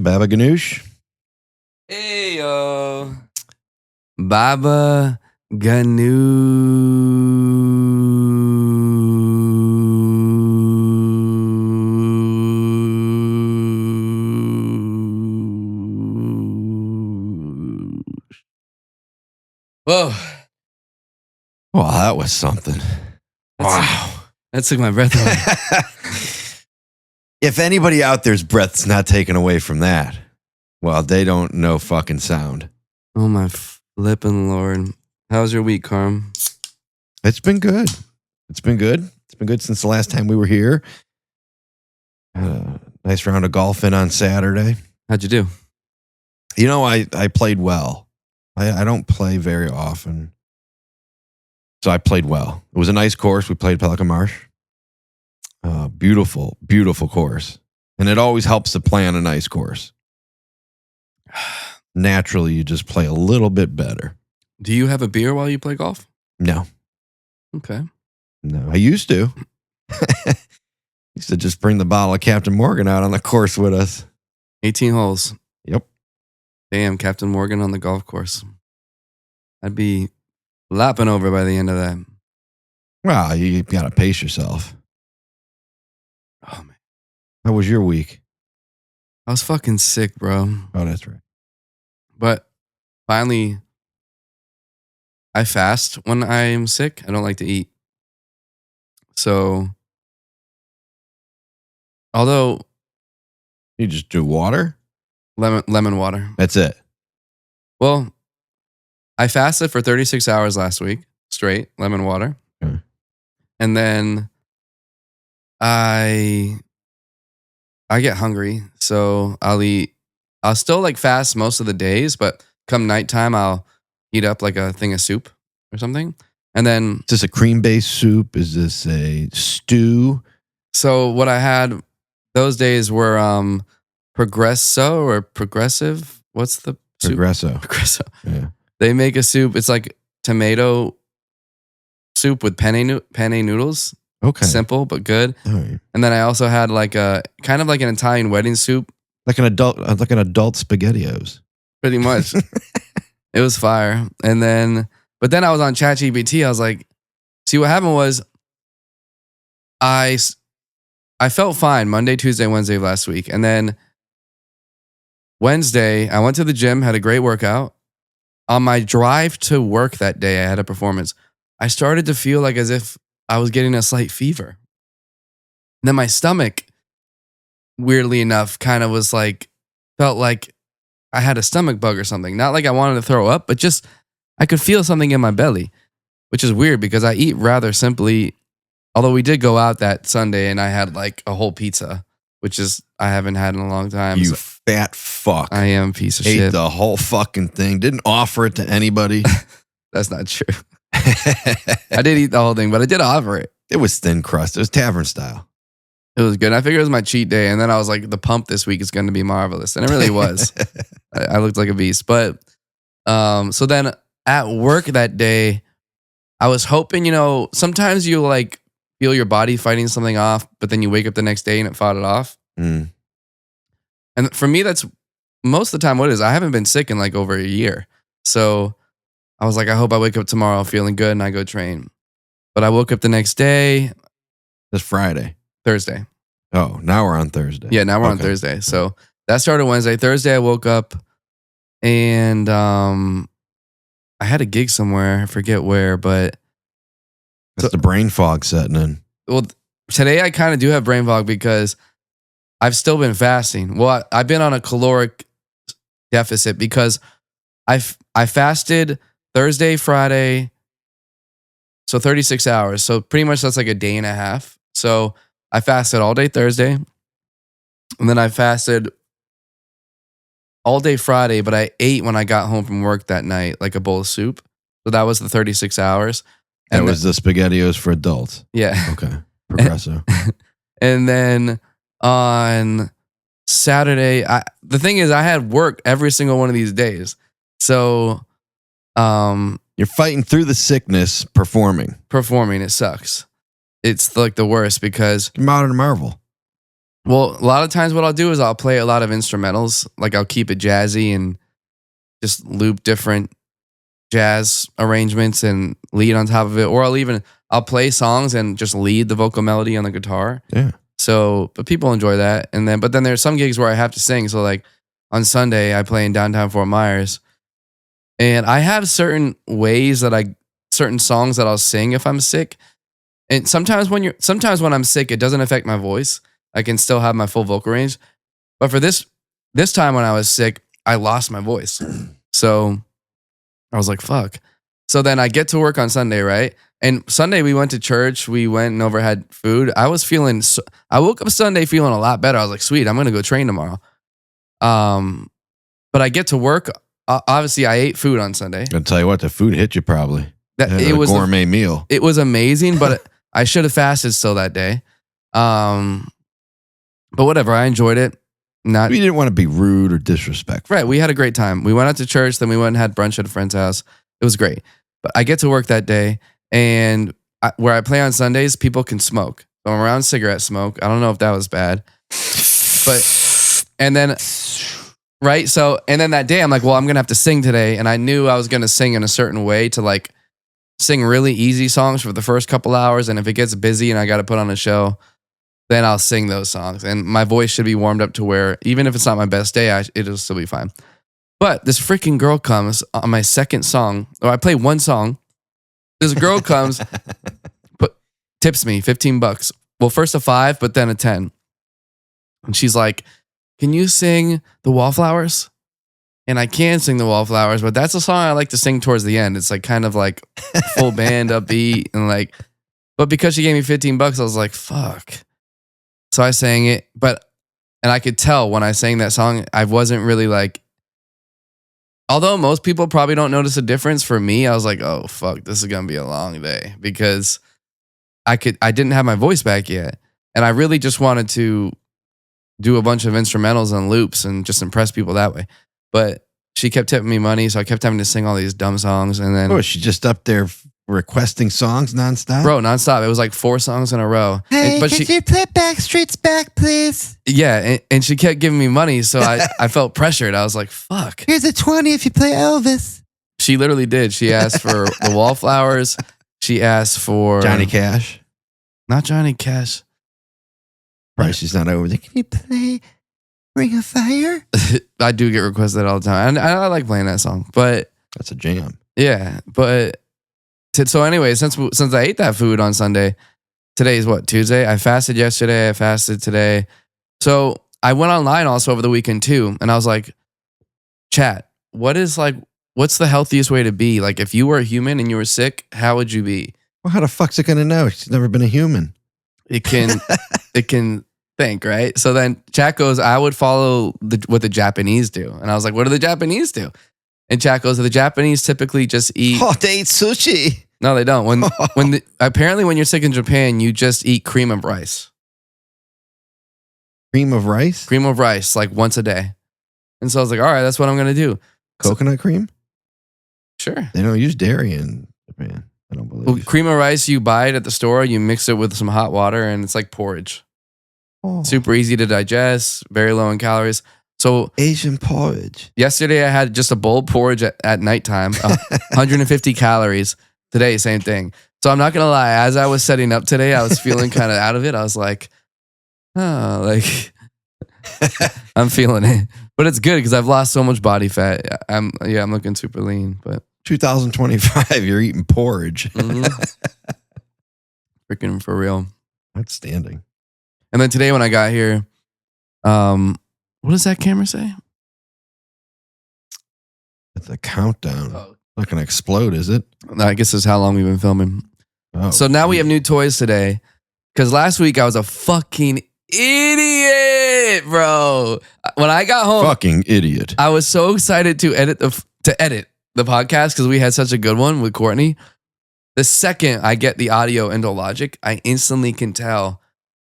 BabaGanoosh. Hey, yo. BabaGanoosh. Whoa. Well, that was something. Wow. That took my breath away. If anybody out there's breath's not taken away from that, well, they don't know fucking sound. Oh, my flippin' Lord. How's your week, Carm? It's been good. It's been good. It's been good since the last time we were here. Nice round of golfing on Saturday. How'd you do? You know, I played well. I don't play very often. So I played well. It was a nice course. We played Pelican Marsh. Beautiful, beautiful course. And it always helps to play on a nice course. Naturally, you just play a little bit better. Do you have a beer while you play golf? No. Okay. No, I used to. Used to just bring the bottle of Captain Morgan out on the course with us. 18 holes. Yep. Damn, Captain Morgan on the golf course. I'd be lapping over by the end of that. Well, you got to pace yourself. Oh, man. How was your week? I was fucking sick, bro. Oh, that's right. But finally, I fast when I'm sick. I don't like to eat. So, although You just do water? lemon water. That's it. Well, I fasted for 36 hours last week, straight, lemon water. Okay. And then I get hungry, so I'll still like fast most of the days, but come nighttime, I'll heat up like a thing of soup or something. And then, Is this a cream-based soup? Is this a stew? so what I had those days were Progresso or Progressive. What's the soup? Progresso. Yeah. They make a soup. It's like tomato soup with penne noodles. Okay. Simple but good. All right. And then I also had like a kind of like an Italian wedding soup. Like an adult SpaghettiOs. Pretty much. It was fire. And then, but then I was on ChatGPT. I was like, see, what happened was I felt fine Monday, Tuesday, Wednesday of last week. And then Wednesday, I went to the gym, had a great workout. On my drive to work that day, I had a performance. I started to feel like as if I was getting a slight fever. And then my stomach, weirdly enough, kind of was like, felt like I had a stomach bug or something. Not like I wanted to throw up, but just I could feel something in my belly, which is weird because I eat rather simply. Although we did go out that Sunday and I had like a whole pizza, which is I haven't had in a long time. You fat fuck. I am a piece of Ate shit. the whole fucking thing. Didn't offer it to anybody. That's not true. I did eat the whole thing, but I did offer it. It was thin crust. It was tavern style. It was good. I figured it was my cheat day. And then I was like, the pump this week is going to be marvelous. And it really was. I looked like a beast. But so then at work that day, I was hoping, sometimes you like feel your body fighting something off, but then you wake up the next day and it fought it off. Mm. And for me, that's most of the time what it is. I haven't been sick in like over a year. So I was like, I hope I wake up tomorrow feeling good and I go train. But I woke up the next day. It's Friday. Thursday. Oh, now we're on Thursday. Yeah, now we're on Thursday. So that started Wednesday. Thursday, I woke up and I had a gig somewhere. I forget where, but That's the brain fog setting in. Well, today I kind of do have brain fog because I've still been fasting. Well, I've been on a caloric deficit because I fasted Thursday, Friday, so 36 hours. So pretty much that's like a day and a half. So I fasted all day Thursday, and then I fasted all day Friday, but I ate when I got home from work that night, like a bowl of soup. So that was the 36 hours. That was the SpaghettiOs for adults. Yeah. Okay. Progresso. And then on Saturday, the thing is I had work every single one of these days. So you're fighting through the sickness performing. It sucks. It's like the worst because Modern Marvel. Well, a lot of times what I'll do is I'll play a lot of instrumentals. Like I'll keep it jazzy and just loop different jazz arrangements and lead on top of it. Or I'll play songs and just lead the vocal melody on the guitar. Yeah. So, but people enjoy that. But then there's some gigs where I have to sing. So like on Sunday, I play in downtown Fort Myers. And I have certain songs that I'll sing if I'm sick. And sometimes when I'm sick, it doesn't affect my voice. I can still have my full vocal range. But for this time when I was sick, I lost my voice. So I was like, fuck. So then I get to work on Sunday, right? And Sunday we went to church. We went and had food. I woke up Sunday feeling a lot better. I was like, sweet, I'm going to go train tomorrow. But I get to work. Obviously, I ate food on Sunday. I'll tell you what, the food hit you probably. It was a gourmet meal. It was amazing, but I should have fasted still that day. But whatever, I enjoyed it. We didn't want to be rude or disrespectful. Right, we had a great time. We went out to church, then we went and had brunch at a friend's house. It was great. But I get to work that day, and where I play on Sundays, people can smoke. So I'm around cigarette smoke. I don't know if that was bad. And then that day, I'm like, well, I'm going to have to sing today. And I knew I was going to sing in a certain way to like sing really easy songs for the first couple hours. And if it gets busy and I got to put on a show, then I'll sing those songs. And my voice should be warmed up to where even if it's not my best day, it'll still be fine. But this freaking girl comes on my second song. Or I play one song. This girl comes, tips me $15. Well, first a 5, but then a 10. And she's like, can you sing The Wallflowers? And I can sing The Wallflowers, but that's a song I like to sing towards the end. It's like kind of like full band upbeat and like, but because she gave me $15, I was like, fuck. So I sang it, and I could tell when I sang that song, I wasn't really like, although most people probably don't notice a difference, for me, I was like, oh, fuck, this is going to be a long day because I didn't have my voice back yet. And I really just wanted to do a bunch of instrumentals and loops and just impress people that way. But she kept tipping me money, so I kept having to sing all these dumb songs. And then, she just up there requesting songs nonstop? Bro, nonstop. It was like 4 songs in a row. Hey, could you play Backstreet's Back, please? Yeah, and she kept giving me money, so I felt pressured. I was like, fuck. Here's a 20 if you play Elvis. She literally did. She asked for The Wallflowers. She asked for Johnny Cash. Not Johnny Cash. Right, she's not over there. Can you play Ring of Fire? I do get requested all the time. And I like playing that song, but that's a jam. Yeah, but so anyway, since I ate that food on Sunday, today's what, Tuesday? I fasted yesterday. I fasted today. So I went online also over the weekend too, and I was like, chat, what's the healthiest way to be? Like, if you were a human and you were sick, how would you be? Well, how the fuck's it gonna know? She's never been a human. It can think, right? So then chat goes, I would follow what the Japanese do. And I was like, what do the Japanese do? And chat goes, the Japanese typically just eat. Oh, they eat sushi. No, they don't. Apparently when you're sick in Japan, you just eat cream of rice. Cream of rice? Cream of rice, like once a day. And so I was like, all right, that's what I'm going to do. Coconut cream? Sure. They don't use dairy in Japan. I don't believe. Well, cream of rice, you buy it at the store, you mix it with some hot water, and it's like porridge. Oh. Super easy to digest, very low in calories. So Asian porridge. Yesterday I had just a bowl of porridge at nighttime, 150 calories. Today, same thing. So I'm not going to lie, as I was setting up today, I was feeling kind of out of it. I was like, oh, like I'm feeling it. But it's good because I've lost so much body fat. I'm looking super lean, but 2025, you're eating porridge. Freaking for real. Outstanding. And then today when I got here, what does that camera say? It's a countdown. Oh. Not going to explode, is it? I guess this is how long we've been filming. Oh, so now we have new toys today. Because last week I was a fucking idiot, bro. When I got home, fucking idiot. I was so excited to edit the podcast because we had such a good one with Courtney. The second I get the audio into Logic, I instantly can tell,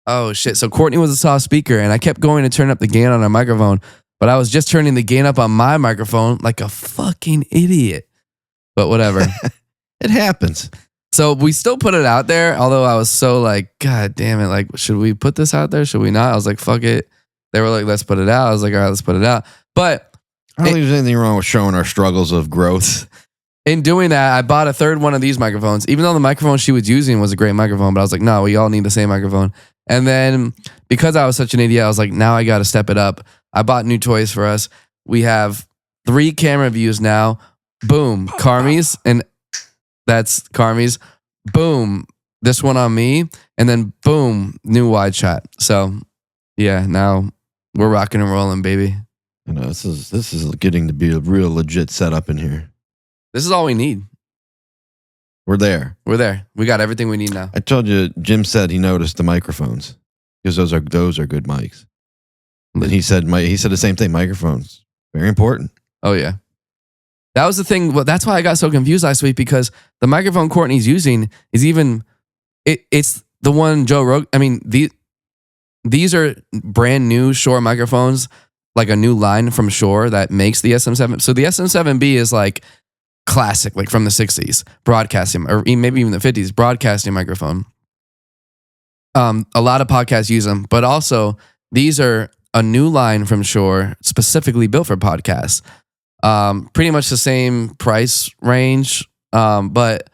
oh shit. So Courtney was a soft speaker and I kept going to turn up the gain on our microphone, but I was just turning the gain up on my microphone like a fucking idiot. But whatever. It happens. So we still put it out there, although I was so like, God damn it. Like, should we put this out there? Should we not? I was like, fuck it. They were like, let's put it out. I was like, all right, let's put it out. But I don't think there's anything wrong with showing our struggles of growth. in doing that, I bought a third one of these microphones, even though the microphone she was using was a great microphone. But I was like, no, we all need the same microphone. And then because I was such an idiot, I was like, now I got to step it up. I bought new toys for us. We have 3 camera views now. Boom, Carmi's, and that's Carmi's. Boom, this one on me, and then boom, new wide shot. So yeah, now we're rocking and rolling, baby. You know, this is getting to be a real legit setup in here. This is all we need. We're there. We're there. We got everything we need now. I told you, Jim said he noticed the microphones because those are good mics. And he said the same thing. Microphones, very important. Oh yeah. That was the thing. Well, that's why I got so confused last week, because the microphone Courtney's using is it's the one Joe Rogan. I mean, these are brand new Shure microphones, like a new line from Shure that makes the SM7. So the SM7B is like classic, like from the 60s, broadcasting, or maybe even the 50s, broadcasting microphone. A lot of podcasts use them, but also these are a new line from Shure specifically built for podcasts. Pretty much the same price range. But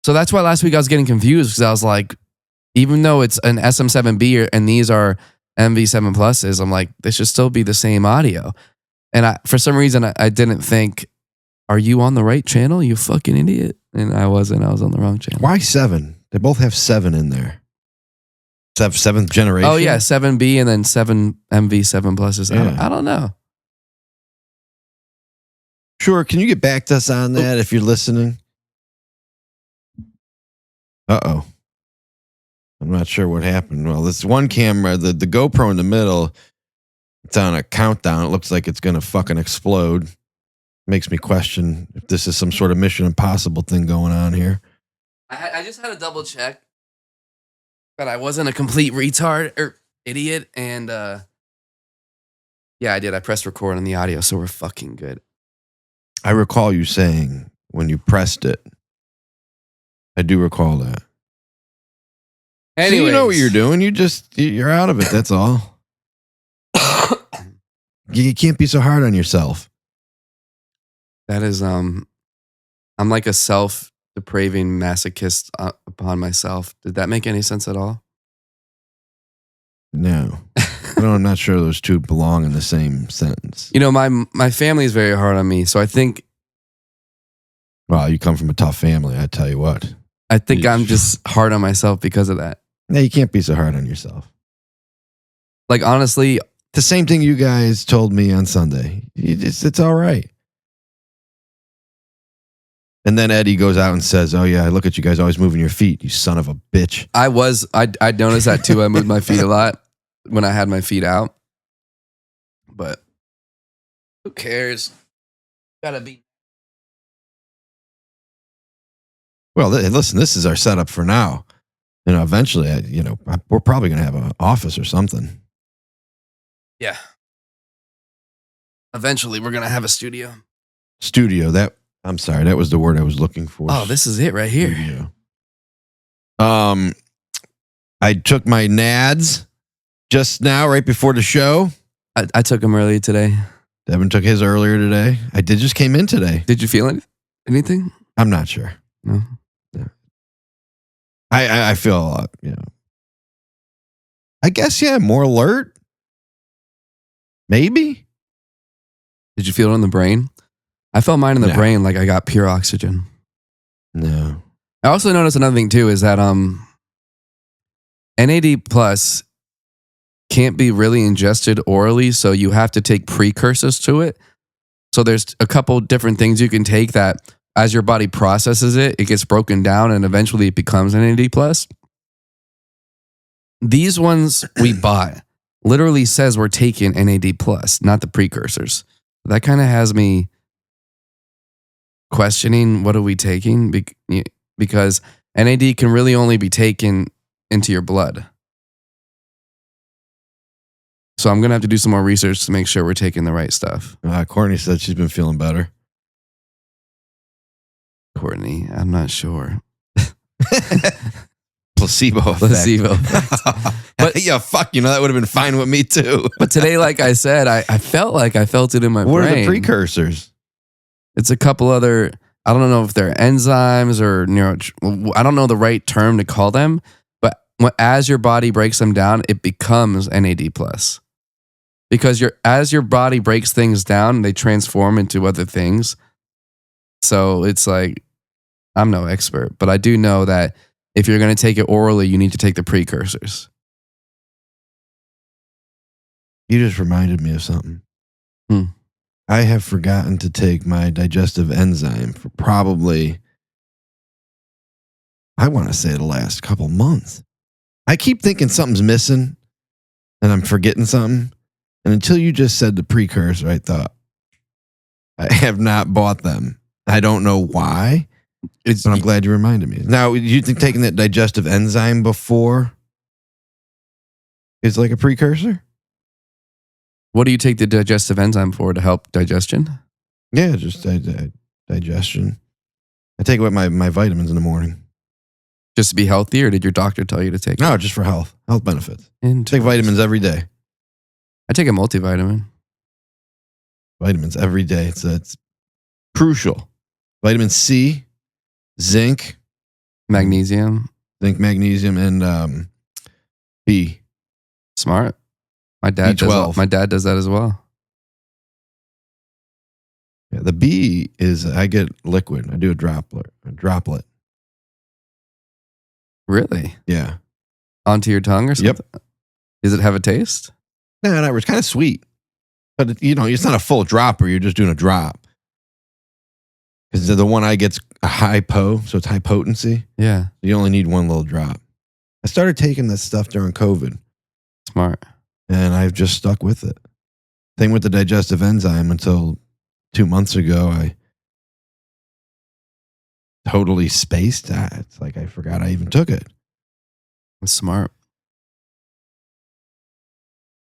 so that's why last week I was getting confused, because I was like, even though it's an SM7B and these are MV7 Pluses, I'm like, this should still be the same audio. And for some reason, I didn't think, are you on the right channel, you fucking idiot? And I wasn't. I was on the wrong channel. Why 7? They both have 7 in there. 7th generation? Oh, yeah, 7B and then 7 MV7 Pluses. Yeah. I don't know. Sure. Can you get back to us on that if you're listening? Uh-oh. I'm not sure what happened. Well, this one camera, the GoPro in the middle, it's on a countdown. It looks like it's going to fucking explode. Makes me question if this is some sort of Mission Impossible thing going on here. I just had to double check that I wasn't a complete retard or idiot. And yeah, I did. I pressed record on the audio, so we're fucking good. I recall you saying when you pressed it. I do recall that. Anyways. So you know what you're doing. You're out of it. That's all. You can't be so hard on yourself. That is, I'm like a self-depraving masochist upon myself. Did that make any sense at all? No. I'm not sure those two belong in the same sentence. You know, my family is very hard on me, so I think... Well, you come from a tough family, I tell you what. I think I'm just hard on myself because of that. No, you can't be so hard on yourself. Like, honestly... The same thing you guys told me on Sunday. It's all right. And then Eddie goes out and says, oh yeah, I look at you guys always moving your feet, you son of a bitch. I noticed that too. I moved my feet a lot when I had my feet out. But who cares? Gotta be. Well, listen, this is our setup for now. You know, eventually, we're probably going to have an office or something. Yeah. Eventually, we're going to have a studio. I'm sorry, that was the word I was looking for. Oh, this is it right here. Studio. I took my NADs just now, right before the show. I took them early today. Devin took his earlier today. I just came in today. Did you feel anything? I'm not sure. No. Yeah. I feel, I guess, yeah, more alert. Maybe. Did you feel it in the brain? I felt mine in the brain like I got pure oxygen. No. I also noticed another thing too is that NAD plus can't be really ingested orally, so you have to take precursors to it. So there's a couple different things you can take that as your body processes it, it gets broken down and eventually it becomes NAD plus. These ones we bought literally says we're taking NAD plus, not the precursors. That kind of has me questioning, what are we taking? Because NAD can really only be taken into your blood. So I'm going to have to do some more research to make sure we're taking the right stuff. Courtney said she's been feeling better. Courtney, I'm not sure. Placebo effect. Placebo effect. But yeah, fuck, that would have been fine with me too. But today, like I said, I felt like I felt it in my What brain. are the precursors? It's a couple other, I don't know if they're enzymes or I don't know the right term to call them, but as your body breaks them down, it becomes NAD+. Because as your body breaks things down, they transform into other things. So it's like, I'm no expert, but I do know that if you're going to take it orally, you need to take the precursors. You just reminded me of something. I have forgotten to take my digestive enzyme for probably, I want to say the last couple months. I keep thinking something's missing and I'm forgetting something. And until you just said the precursor, I thought, I have not bought them. I don't know why, but I'm glad you reminded me. Now, you think taking that digestive enzyme before is like a precursor? What do you take the digestive enzyme for, to help digestion? Yeah, just digestion. I take it with my vitamins in the morning. Just to be healthy, or did your doctor tell you to take it? No, just for health benefits. Take vitamins every day. I take a multivitamin. Vitamins every day. It's crucial. Vitamin C, zinc, magnesium, and B. Smart. My dad B12. My dad does that as well. Yeah, the B is I get liquid. I do a droplet. Really? Yeah. Onto your tongue or something? Yep. Does it have a taste? No, it's kind of sweet. But, it's not a full dropper. You're just doing a drop. Because the one I get's a high so it's high potency. Yeah. You only need one little drop. I started taking this stuff during COVID. Smart. And I've just stuck with it. Thing with the digestive enzyme, until 2 months ago, I totally spaced that. It's like I forgot I even took it. That's smart.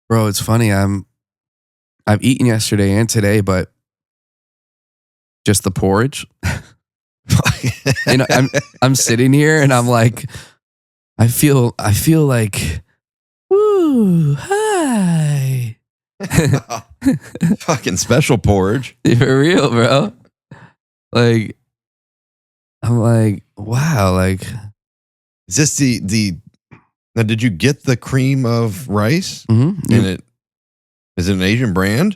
Bro, it's funny. I've eaten yesterday and today, but just the porridge. I'm sitting here and I'm like, I feel like, woo, hi. Fucking special porridge. For real, bro. Like, I'm like, wow, like. Is this the now, did you get the cream of rice? Mm-hmm. And is it an Asian brand?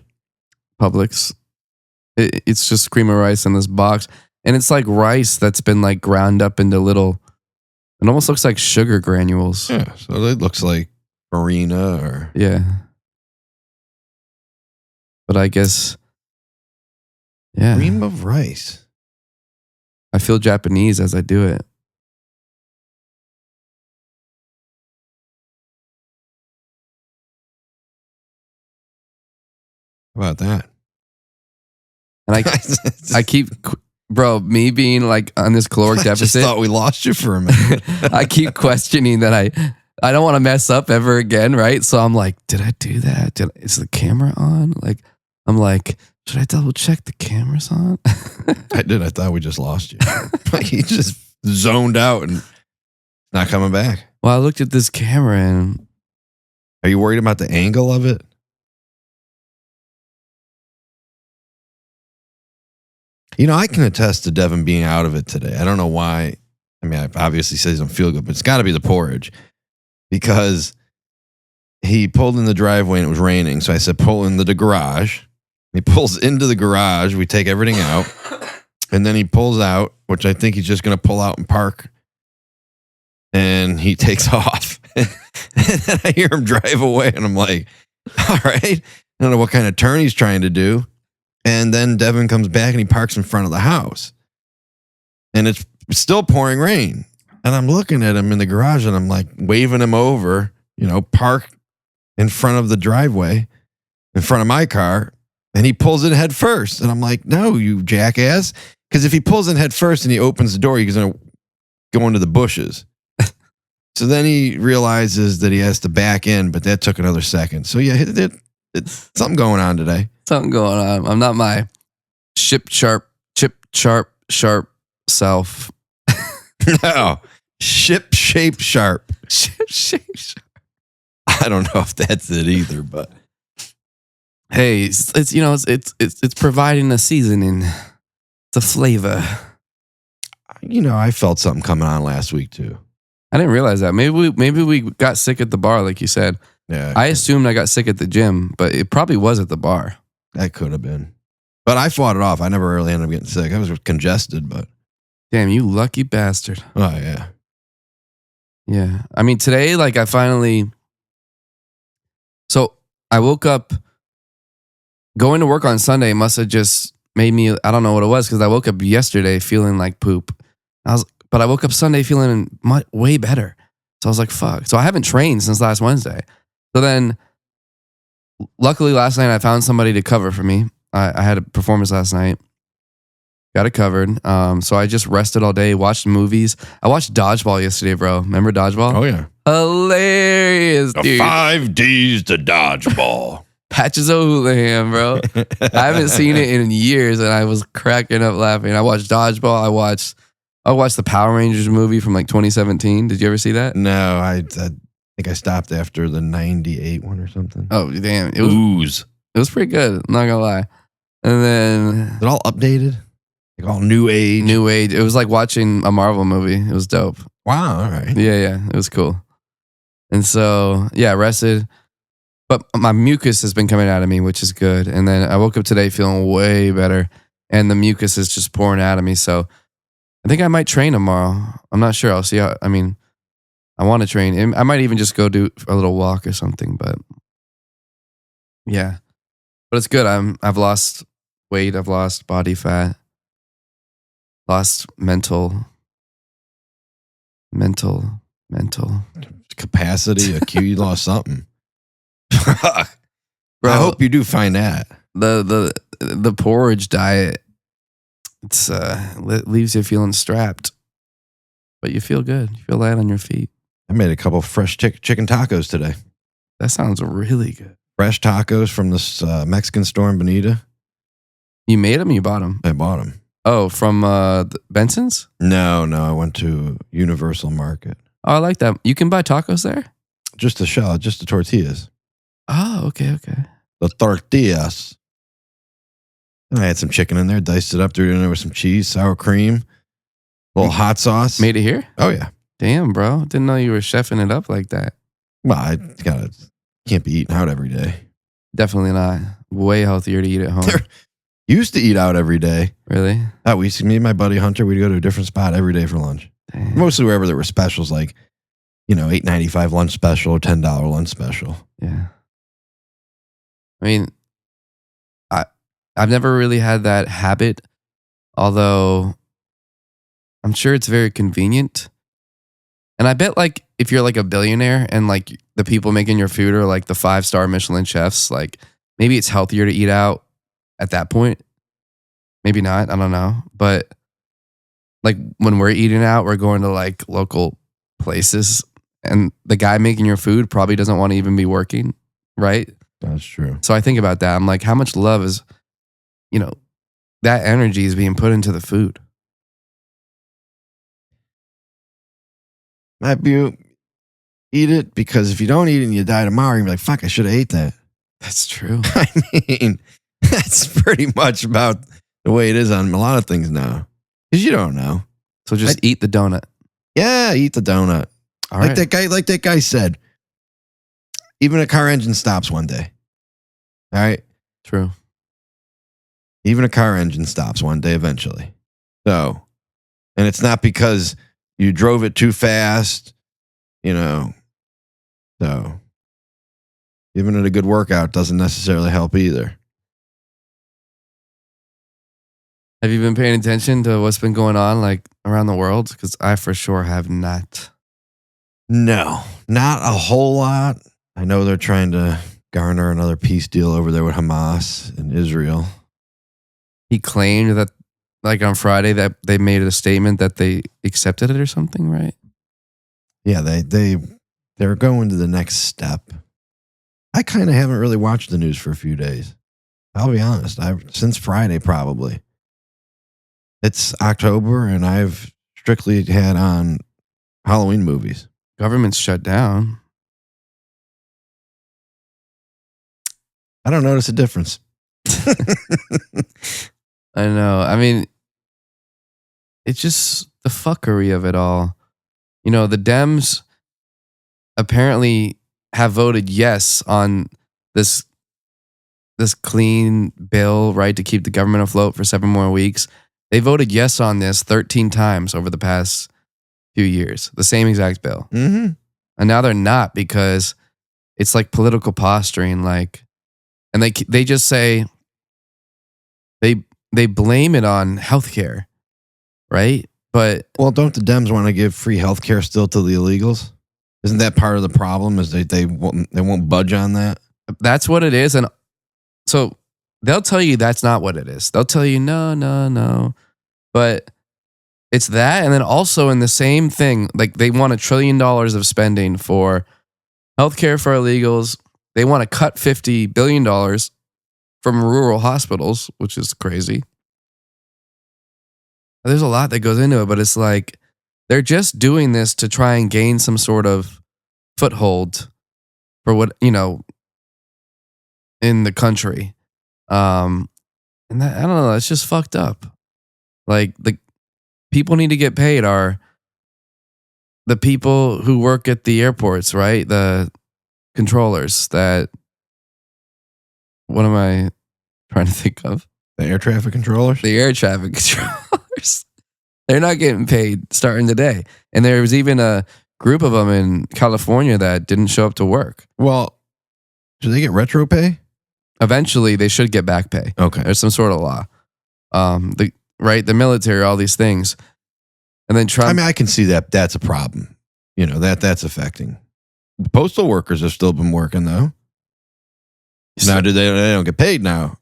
Publix. It's just cream of rice in this box. And it's like rice that's been like ground up into little, it almost looks like sugar granules. Yeah, so it looks like farina or. Yeah. But I guess, yeah. Cream of rice. I feel Japanese as I do it. How about that? And I keep, bro, me being like on this caloric deficit. I just thought we lost you for a minute. I keep questioning that I don't want to mess up ever again, right? So I'm like, did I do that? Is the camera on? Like, I'm like, should I double check the camera's on? I did. I thought we just lost you. He just zoned out and not coming back. Well, I looked at this camera and. Are you worried about the angle of it? I can attest to Devin being out of it today. I don't know why. I mean, I obviously says he doesn't feel good, but it's got to be the porridge, because he pulled in the driveway and it was raining. So I said, pull in the garage. He pulls into the garage. We take everything out. And then he pulls out, which I think he's just going to pull out and park. And he takes off. And then I hear him drive away. And I'm like, all right. I don't know what kind of turn he's trying to do. And then Devin comes back and he parks in front of the house. And it's still pouring rain. And I'm looking at him in the garage and I'm like waving him over, park in front of the driveway, in front of my car. And he pulls in head first. And I'm like, no, you jackass. Because if he pulls in head first and he opens the door, he's going to go into the bushes. So then he realizes that he has to back in, but that took another second. So yeah, it's something going on today. Something going on. I'm not my chip sharp self. No, Ship-shaped sharp. Ship-shaped. I don't know if that's it either, but Hey, it's providing a seasoning. It's a flavor. I felt something coming on last week too. I didn't realize that. Maybe we got sick at the bar, like you said. Yeah, I assumed I got sick at the gym, but it probably was at the bar. that could have been. But I fought it off. I never really ended up getting sick. I was congested, but Damn, you lucky bastard. oh yeah. Yeah. I mean, today, like so I woke up going to work on Sunday must have just made me, I don't know what it was, because I woke up yesterday feeling like poop. But I woke up Sunday feeling way better. So I was like, fuck. So I haven't trained since last Wednesday. So then, luckily last night I found somebody to cover for me. I had a performance last night. Got it covered. So I just rested all day, watched movies. I watched Dodgeball yesterday, bro. Remember Dodgeball? Oh yeah. Hilarious, dude. 5 D's to dodgeball. Patches O'Houlihan, bro. I haven't seen it in years, and I was cracking up laughing. I watched Dodgeball. I watched the Power Rangers movie from like 2017. Did you ever see that? No, I think I stopped after the 98 one or something. Oh, damn. Ooze. It was pretty good. I'm not gonna lie. And then Is it all updated? Like all new age? New Age. It was like watching a Marvel movie. It was dope. Wow, all right. Yeah. It was cool. And so, yeah, rested. But my mucus has been coming out of me, which is good. And then I woke up today feeling way better. And the mucus is just pouring out of me. So I think I might train tomorrow. I'm not sure. I'll see how, I want to train. I might even just go do a little walk or something. But yeah. But it's good. I've lost weight. I've lost body fat. Lost mental Capacity, you lost something. Bro, I hope you do find that. the porridge diet, it's leaves you feeling strapped, but you feel good. You feel light on your feet. I made a couple fresh chicken tacos today. That sounds really good. Fresh tacos from this Mexican store in Bonita. You made them? You bought them? I bought them. Oh, from Benson's? No, I went to Universal Market. Oh, I like that. You can buy tacos there? Just the shell, just the tortillas. Oh, okay. The tortillas. And I had some chicken in there, diced it up, threw it in there with some cheese, sour cream, a little hot sauce. Made it here? Oh, yeah. Damn, bro. Didn't know you were chefing it up like that. Well, I can't be eating out every day. Definitely not. Way healthier to eat at home. Used to eat out every day. Really? Me and my buddy Hunter, we'd go to a different spot every day for lunch. Damn. Mostly wherever there were specials, like, $8.95 lunch special or $10 lunch special. Yeah. I mean, I've never really had that habit, although I'm sure it's very convenient. And I bet like if you're like a billionaire and like the people making your food are like the 5-star Michelin chefs, like maybe it's healthier to eat out at that point. Maybe not. I don't know. But like when we're eating out, we're going to like local places and the guy making your food probably doesn't want to even be working, right? That's true. So I think about that. I'm like, how much love is, that energy is being put into the food. Might you eat it, because if you don't eat it and you die tomorrow, you're like, fuck, I should have ate that. That's true. I mean, that's pretty much about the way it is on a lot of things now. Because you don't know. So just eat the donut. Yeah, eat the donut. All like right. that guy said, even a car engine stops one day. All right? True. Even a car engine stops one day eventually. So, and it's not because you drove it too fast, So, giving it a good workout doesn't necessarily help either. Have you been paying attention to what's been going on like around the world? Because I for sure have not. No, not a whole lot. I know they're trying to garner another peace deal over there with Hamas and Israel. He claimed that like on Friday that they made a statement that they accepted it or something, right? Yeah, they're going to the next step. I kind of haven't really watched the news for a few days. I'll be honest. Since Friday probably. It's October and I've strictly had on Halloween movies. Government's shut down. I don't notice a difference. I know. I mean, it's just the fuckery of it all. You know, the Dems apparently have voted yes on this clean bill, right, to keep the government afloat for 7 more weeks. They voted yes on this 13 times over the past few years, the same exact bill. Mm-hmm. And now they're not because it's like political posturing, like, and they just say they blame it on healthcare, right? But Well, don't the Dems want to give free healthcare still to the illegals? Isn't that part of the problem? Is they won't budge on that? that's what it is. And so they'll tell you that's not what it is. They'll tell you no. But it's that, and then also in the same thing, like they want $1 trillion of spending for healthcare for illegals. They want to cut $50 billion from rural hospitals, which is crazy. There's a lot that goes into it, but it's like they're just doing this to try and gain some sort of foothold for what, you know, in the country. And that, I don't know, it's just fucked up. Like the people need to get paid are the people who work at the airports, right? The controllers that, what am I trying to think of? The air traffic controllers? The air traffic controllers. They're not getting paid starting today. And there was even a group of them in California that didn't show up to work. Well, do they get retro pay? Eventually, they should get back pay. Okay. There's some sort of law. The military, all these things. And then Trump. I mean, I can see that that's a problem. You know, that's affecting. The postal workers have still been working, though. Now, they don't get paid now?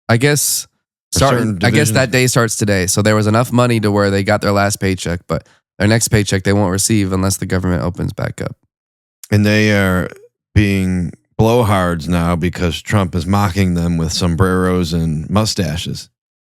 I guess that day starts today. So there was enough money to where they got their last paycheck, but their next paycheck they won't receive unless the government opens back up. And they are being blowhards now because Trump is mocking them with sombreros and mustaches.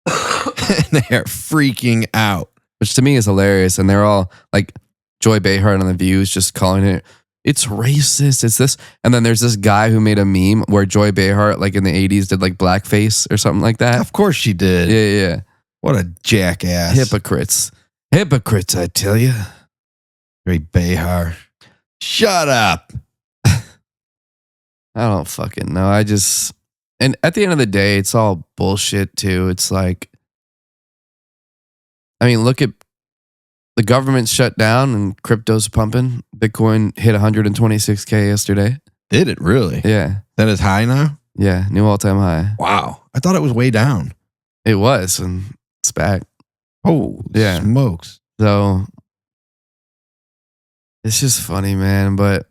And they are freaking out. Which to me is hilarious. And they're all like Joy Behar on The View is just calling it, it's racist, it's this. And then there's this guy who made a meme where Joy Behar, like in the 80s, did like blackface or something like that. Of course she did. Yeah. What a jackass. Hypocrites, I tell you. Great Behar. Shut up. I don't fucking know. And at the end of the day, it's all bullshit too. It's like, I mean, look at the government's shut down and crypto's pumping. Bitcoin hit 126K yesterday. Did it really? Yeah. That is high now? Yeah. New all-time high. Wow. I thought it was way down. It was, and it's back. Oh, Yeah. Smokes. So it's just funny, man. But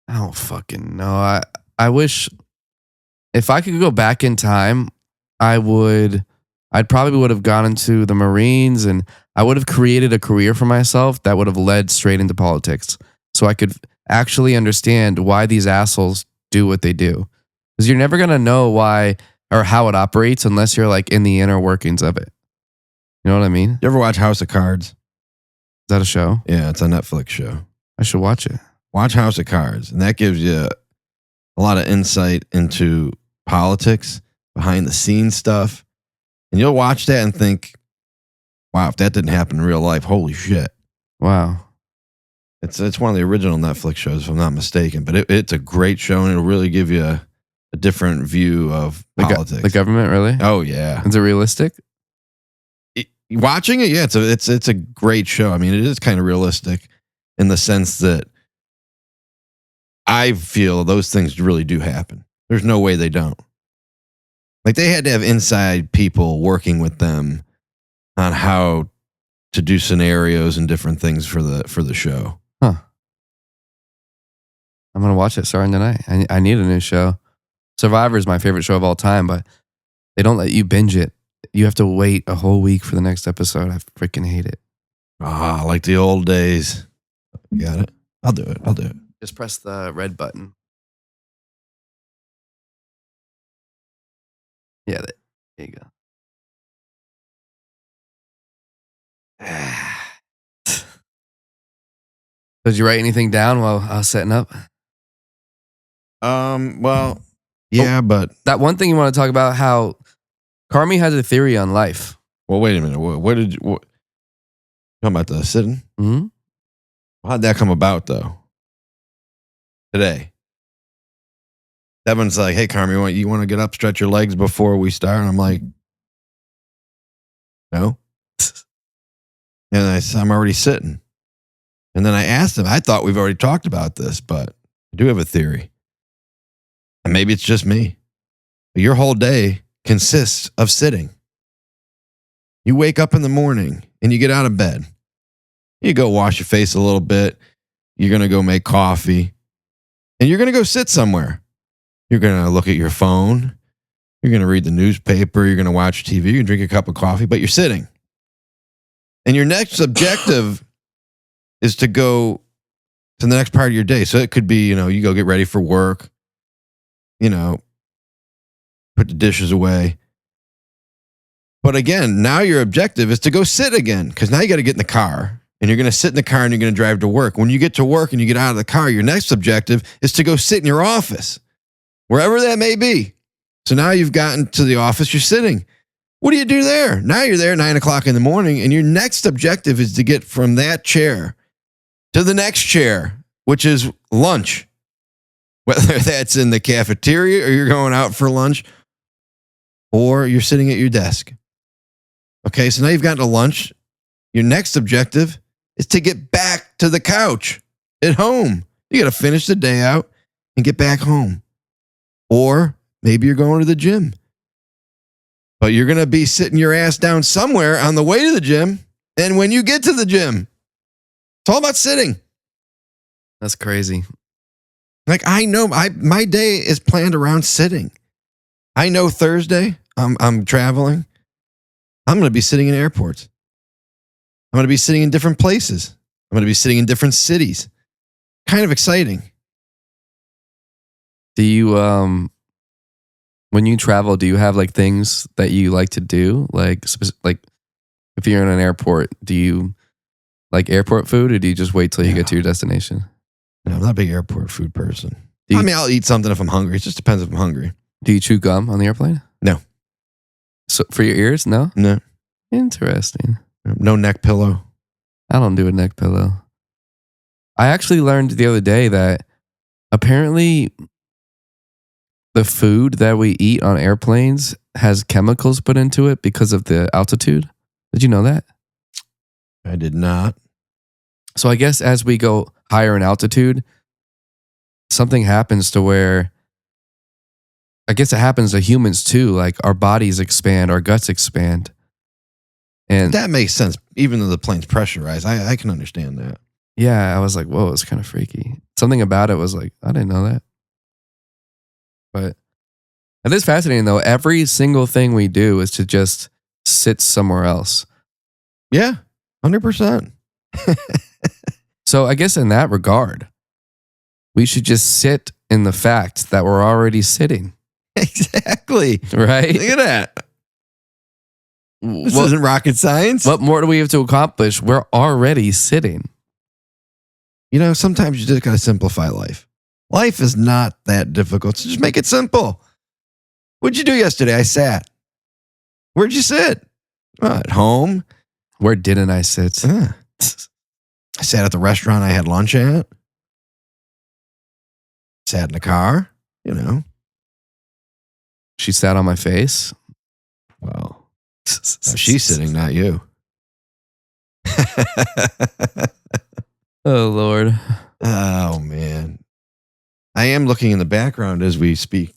I don't fucking know. I wish if I could go back in time, I'd probably would have gone into the Marines and I would have created a career for myself that would have led straight into politics. So I could actually understand why these assholes do what they do. Because you're never going to know why or how it operates unless you're like in the inner workings of it. You know what I mean? You ever watch House of Cards? Is that a show? Yeah, it's a Netflix show. I should watch it. Watch House of Cards, and that gives you a lot of insight into politics, behind the scenes stuff. And you'll watch that and think, wow, if that didn't happen in real life, holy shit. Wow. It's one of the original Netflix shows, if I'm not mistaken. But it's a great show, and it'll really give you a different view of politics. The government, really? Oh, yeah. Is it realistic? Watching it, yeah, it's a great show. I mean, it is kind of realistic in the sense that I feel those things really do happen. There's no way they don't. Like they had to have inside people working with them on how to do scenarios and different things for the show. Huh. I'm going to watch it starting tonight. I need a new show. Survivor is my favorite show of all time, but they don't let you binge it. You have to wait a whole week for the next episode. I freaking hate it. Ah, like the old days. You got it? I'll do it. Just press the red button. Yeah, there you go. Did you write anything down while I was setting up? Well, yeah, but That one thing you want to talk about, how Carmi has a theory on life. well, wait a minute. What did you talking about the sitting? Mm-hmm. How'd that come about though? Today, Devin's like, "Hey, Carmi, you want to get up, stretch your legs before we start?" And I'm like, "No." And I said, "I'm already sitting." And then I asked him. I thought we've already talked about this, but I do have a theory. And maybe it's just me. But your whole day consists of sitting. You wake up in the morning and you get out of bed. You go wash your face a little bit. You're going to go make coffee. And you're going to go sit somewhere. You're going to look at your phone. You're going to read the newspaper. You're going to watch TV. You're going to drink a cup of coffee, but you're sitting. And your next objective is to go to the next part of your day. So it could be, you go get ready for work, put the dishes away. But again, now your objective is to go sit again, because now you got to get in the car and you're going to sit in the car and you're going to drive to work. When you get to work and you get out of the car, your next objective is to go sit in your office, wherever that may be. So now you've gotten to the office, you're sitting. What do you do there? Now you're there 9 o'clock in the morning, and your next objective is to get from that chair to the next chair, which is lunch. Whether that's in the cafeteria or you're going out for lunch or you're sitting at your desk. Okay, so now you've gotten to lunch. Your next objective is to get back to the couch at home. You got to finish the day out and get back home. Or maybe you're going to the gym. But you're going to be sitting your ass down somewhere on the way to the gym. And when you get to the gym, it's all about sitting. That's crazy. Like, I know my day is planned around sitting. I know Thursday, I'm traveling. I'm going to be sitting in airports. I'm going to be sitting in different places. I'm going to be sitting in different cities. Kind of exciting. Do you, when you travel, do you have like things that you like to do? Like if you're in an airport, do you like airport food, or do you just wait till you get to your destination? No, I'm not a big airport food person. I'll eat something if I'm hungry. It just depends if I'm hungry. Do you chew gum on the airplane? No. So for your ears, no? No. Interesting. No neck pillow. I don't do a neck pillow. I actually learned the other day that apparently the food that we eat on airplanes has chemicals put into it because of the altitude. Did you know that? I did not. So I guess as we go higher in altitude, something happens to where, I guess it happens to humans too. Like our bodies expand, our guts expand. And that makes sense. Even though the plane's pressurized, I can understand that. yeah, I was like, whoa, it's kind of freaky. Something about it was like, I didn't know that. But it is fascinating though. Every single thing we do is to just sit somewhere else. Yeah, 100%. So I guess in that regard, we should just sit in the fact that we're already sitting. Exactly. Right? Look at that. This What, isn't rocket science. what more do we have to accomplish? We're already sitting. Sometimes you just got to simplify life. Life is not that difficult, so just make it simple. What'd you do yesterday? I sat. Where'd you sit? At home. Where didn't I sit? I sat at the restaurant I had lunch at. Sat in the car, She sat on my face. Well, no, she's sitting, not you. Oh, Lord. Oh, man. I am looking in the background as we speak,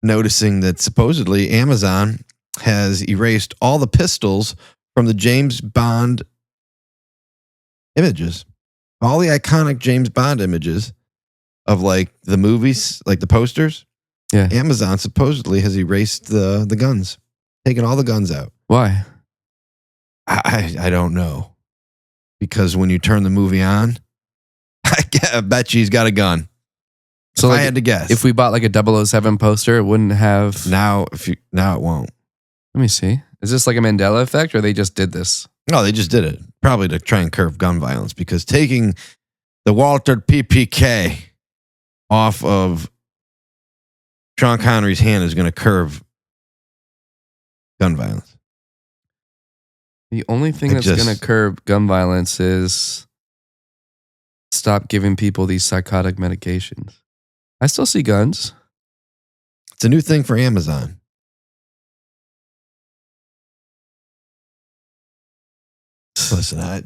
noticing that supposedly Amazon has erased all the pistols from the James Bond images. All the iconic James Bond images of like the movies, like the posters. Yeah. Amazon supposedly has erased the guns, taken all the guns out. Why? I don't know. Because when you turn the movie on, I bet you he's got a gun. So if like, I had to guess. if we bought like a 007 poster, it wouldn't have. now it won't. Let me see. Is this like a Mandela effect, or they just did this? No, they just did it. Probably to try and curb gun violence, because taking the Walter PPK off of Sean Connery's hand is going to curb gun violence. The only thing that's going to curb gun violence is stop giving people these psychotic medications. I still see guns. It's a new thing for Amazon. Listen, I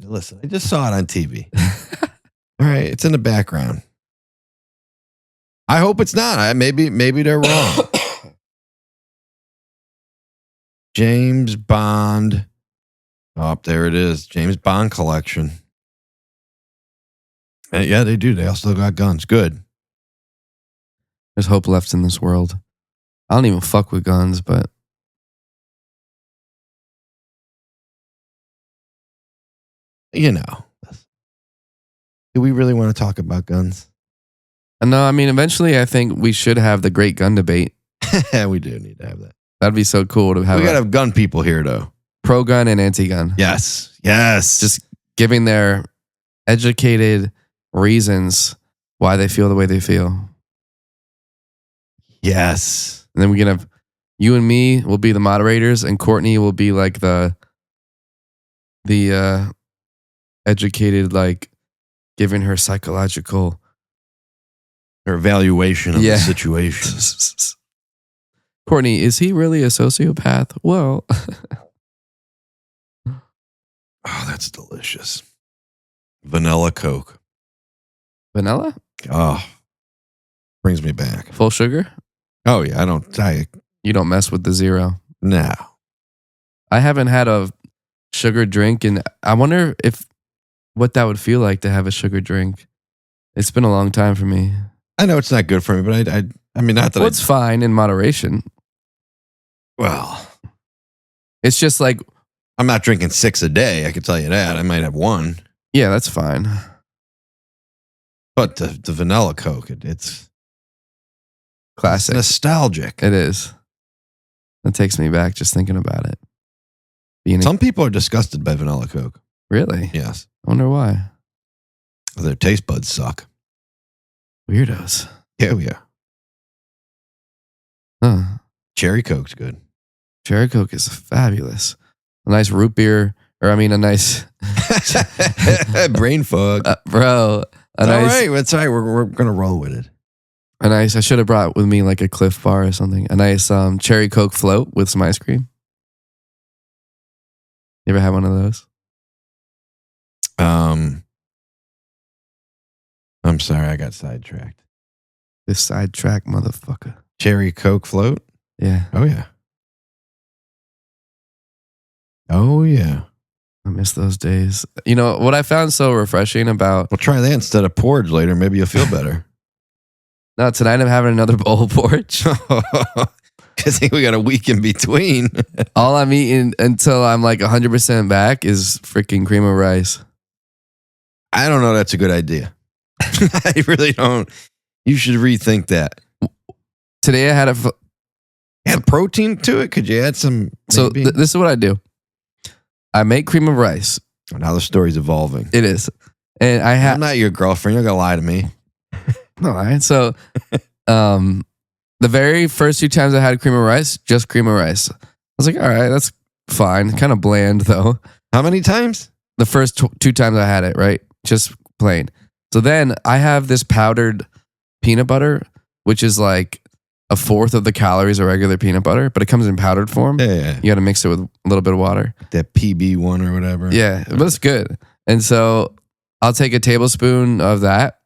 just saw it on TV. All right, it's in the background. I hope it's not. Maybe they're wrong. James Bond. Oh, there it is. James Bond collection. And yeah, they do. They also got guns. Good. There's hope left in this world. I don't even fuck with guns, but you know, do we really want to talk about guns? No, I mean, eventually I think we should have the great gun debate. We do need to have that. That'd be so cool to have. We got to have gun people here, though. Pro-gun and anti-gun. Yes. Just giving their educated reasons why they feel the way they feel. Yes. And then we can have you and me will be the moderators, and Courtney will be like the educated, like giving her psychological or evaluation of the situation. Courtney, is he really a sociopath? Well, oh, that's delicious. Vanilla Coke. Vanilla? Oh, brings me back. Full sugar? Oh yeah, You don't mess with the zero. No. I haven't had a sugar drink, and I wonder what that would feel like to have a sugar drink. It's been a long time for me. I know it's not good for me, but I mean, not that it's fine in moderation. Well, it's just like I'm not drinking 6 a day. I can tell you that. I might have 1. Yeah, that's fine. But the vanilla Coke, it's classic. It's nostalgic. It is. It takes me back just thinking about it. Some people are disgusted by vanilla Coke. Really? Yes. I wonder why. Their taste buds suck. Weirdos. Yeah. Huh. Cherry Coke's good. Cherry Coke is fabulous. A nice root beer, a nice brain fog, bro. All right, that's all right. We're gonna roll with it. I should have brought with me like a Cliff Bar or something. A nice cherry Coke float with some ice cream. You ever had one of those? I'm sorry, I got sidetracked. This sidetrack motherfucker. Cherry Coke float? Yeah. Oh yeah. Oh yeah. I miss those days. You know what I found so refreshing about? We'll try that instead of porridge later. Maybe you'll feel better. No, tonight I'm having another bowl of porridge. Because we got a week in between. All I'm eating until I'm like 100% back is freaking cream of rice. I don't know. That's a good idea. I really don't. You should rethink that. Today I had add protein to it. Could you add some? So this is what I do. I make cream of rice. Now the story's evolving. It is, and I'm not your girlfriend. You're gonna lie to me. All right. So, the very first 2 times I had cream of rice, just cream of rice. I was like, all right, that's fine. Kind of bland though. How many times? The first 2 times I had it, right? Just plain. So then I have this powdered peanut butter, which is like 1/4 of the calories of regular peanut butter, but it comes in powdered form. Yeah. You got to mix it with a little bit of water. That PB one or whatever. Yeah, but it's good. And so I'll take a tablespoon of that,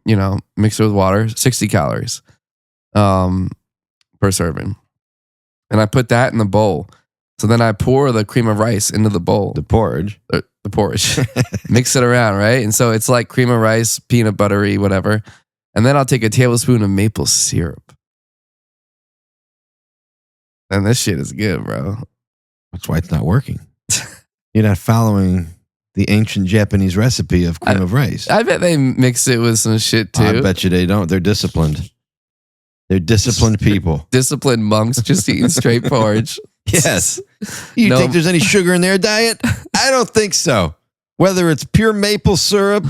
mix it with water, 60 calories per serving. And I put that in the bowl. So then I pour the cream of rice into the bowl. The porridge. The porridge. Mix it around, right? And so it's like cream of rice, peanut buttery, whatever. And then I'll take a tablespoon of maple syrup. And this shit is good, bro. That's why it's not working. You're not following the ancient Japanese recipe of cream of rice. I bet they mix it with some shit too. I bet you they don't. They're disciplined. They're disciplined people. Disciplined monks just eating straight porridge. Yes. You think there's any sugar in their diet? I don't think so. Whether it's pure maple syrup,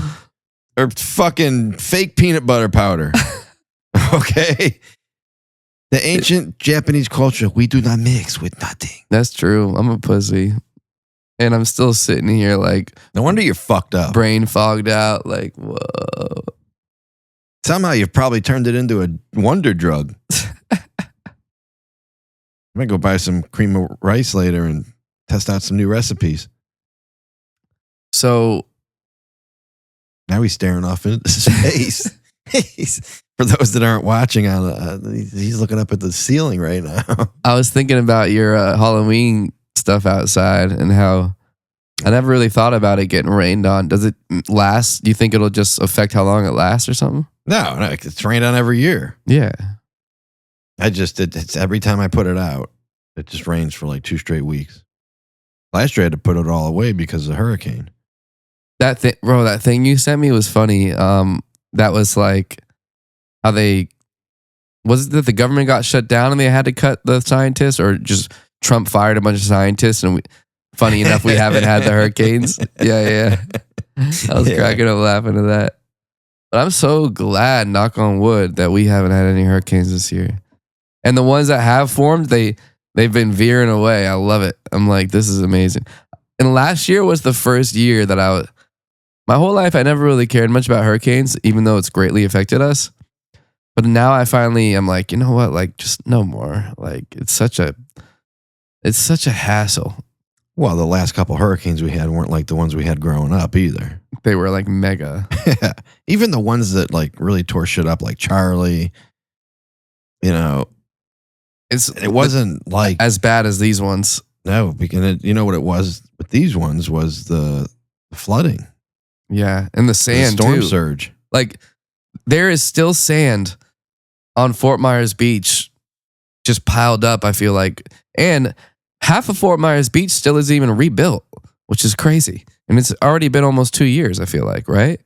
or fucking fake peanut butter powder. Okay. The ancient Japanese culture, we do not mix with nothing. That's true. I'm a pussy. And I'm still sitting here like No wonder you're fucked up. brain fogged out. Like, whoa. Somehow you've probably turned it into a wonder drug. I might go buy some cream of rice later and test out some new recipes. So Now he's staring off into space. For those that aren't watching, he's looking up at the ceiling right now. I was thinking about your Halloween stuff outside and how I never really thought about it getting rained on. Does it last? Do you think it'll just affect how long it lasts or something? No, it's rained on every year. Yeah. It's every time I put it out, it just rains for like 2 straight weeks. Last year I had to put it all away because of the hurricane. That thing you sent me was funny. That was like how was it that the government got shut down and they had to cut the scientists, or just Trump fired a bunch of scientists and funny enough, we haven't had the hurricanes. Yeah. I was cracking up laughing at that. But I'm so glad, knock on wood, that we haven't had any hurricanes this year. And the ones that have formed, they've been veering away. I love it. I'm like, this is amazing. And last year was the first year that my whole life, I never really cared much about hurricanes, even though it's greatly affected us. But now I'm like, you know what? Like, just no more. Like, it's such a hassle. Well, the last couple hurricanes we had weren't like the ones we had growing up either. They were like mega. Even the ones that like really tore shit up, like Charlie, it wasn't like as bad as these ones. No, because you know what it was with these ones was the flooding. Yeah, and the sand, the storm too. surge. Like, there is still sand on Fort Myers Beach just piled up, I feel like. And half of Fort Myers Beach still isn't even rebuilt, which is crazy. And it's already been almost 2 years, I feel like, right?